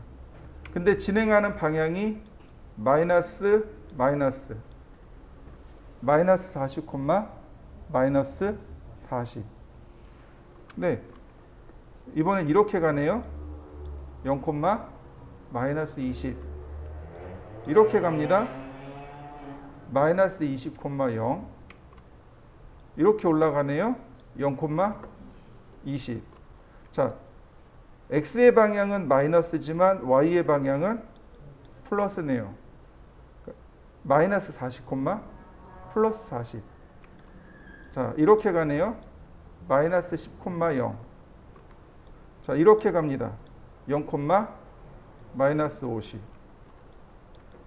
근데 진행하는 방향이 마이너스 40, 마이너스 40. 네. 이번엔 이렇게 가네요. 0, 마이너스 20. 이렇게 갑니다. 마이너스 20,0. 이렇게 올라가네요. 0, 20. 자, x의 방향은 마이너스지만 y의 방향은 플러스네요. 마이너스 40, 플러스 40. 자, 이렇게 가네요. 마이너스 10,0. 자, 이렇게 갑니다. 0, 마이너스 50.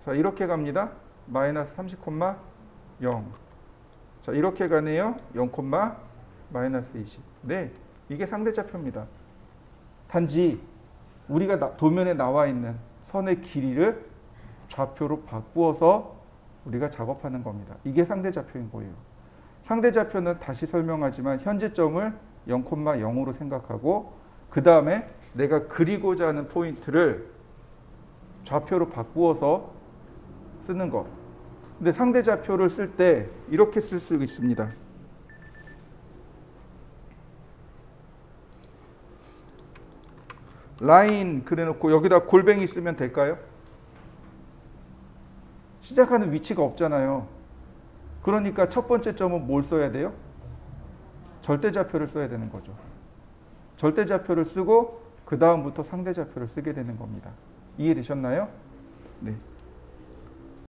자, 이렇게 갑니다. 마이너스 30,0. 자, 이렇게 가네요. 0, 마이너스 20. 네, 이게 상대좌표입니다. 단지 우리가 도면에 나와 있는 선의 길이를 좌표로 바꾸어서 우리가 작업하는 겁니다. 이게 상대좌표인 거예요. 상대좌표는 다시 설명하지만 현재점을 0,0으로 생각하고 그 다음에 내가 그리고자 하는 포인트를 좌표로 바꾸어서 쓰는 것. 근데 상대 좌표를 쓸 때 이렇게 쓸 수 있습니다. 라인 그래놓고 여기다 골뱅이 쓰면 될까요? 시작하는 위치가 없잖아요. 그러니까 첫 번째 점은 뭘 써야 돼요? 절대좌표를 써야 되는 거죠. 절대좌표를 쓰고 그 다음부터 상대좌표를 쓰게 되는 겁니다. 이해되셨나요? 네.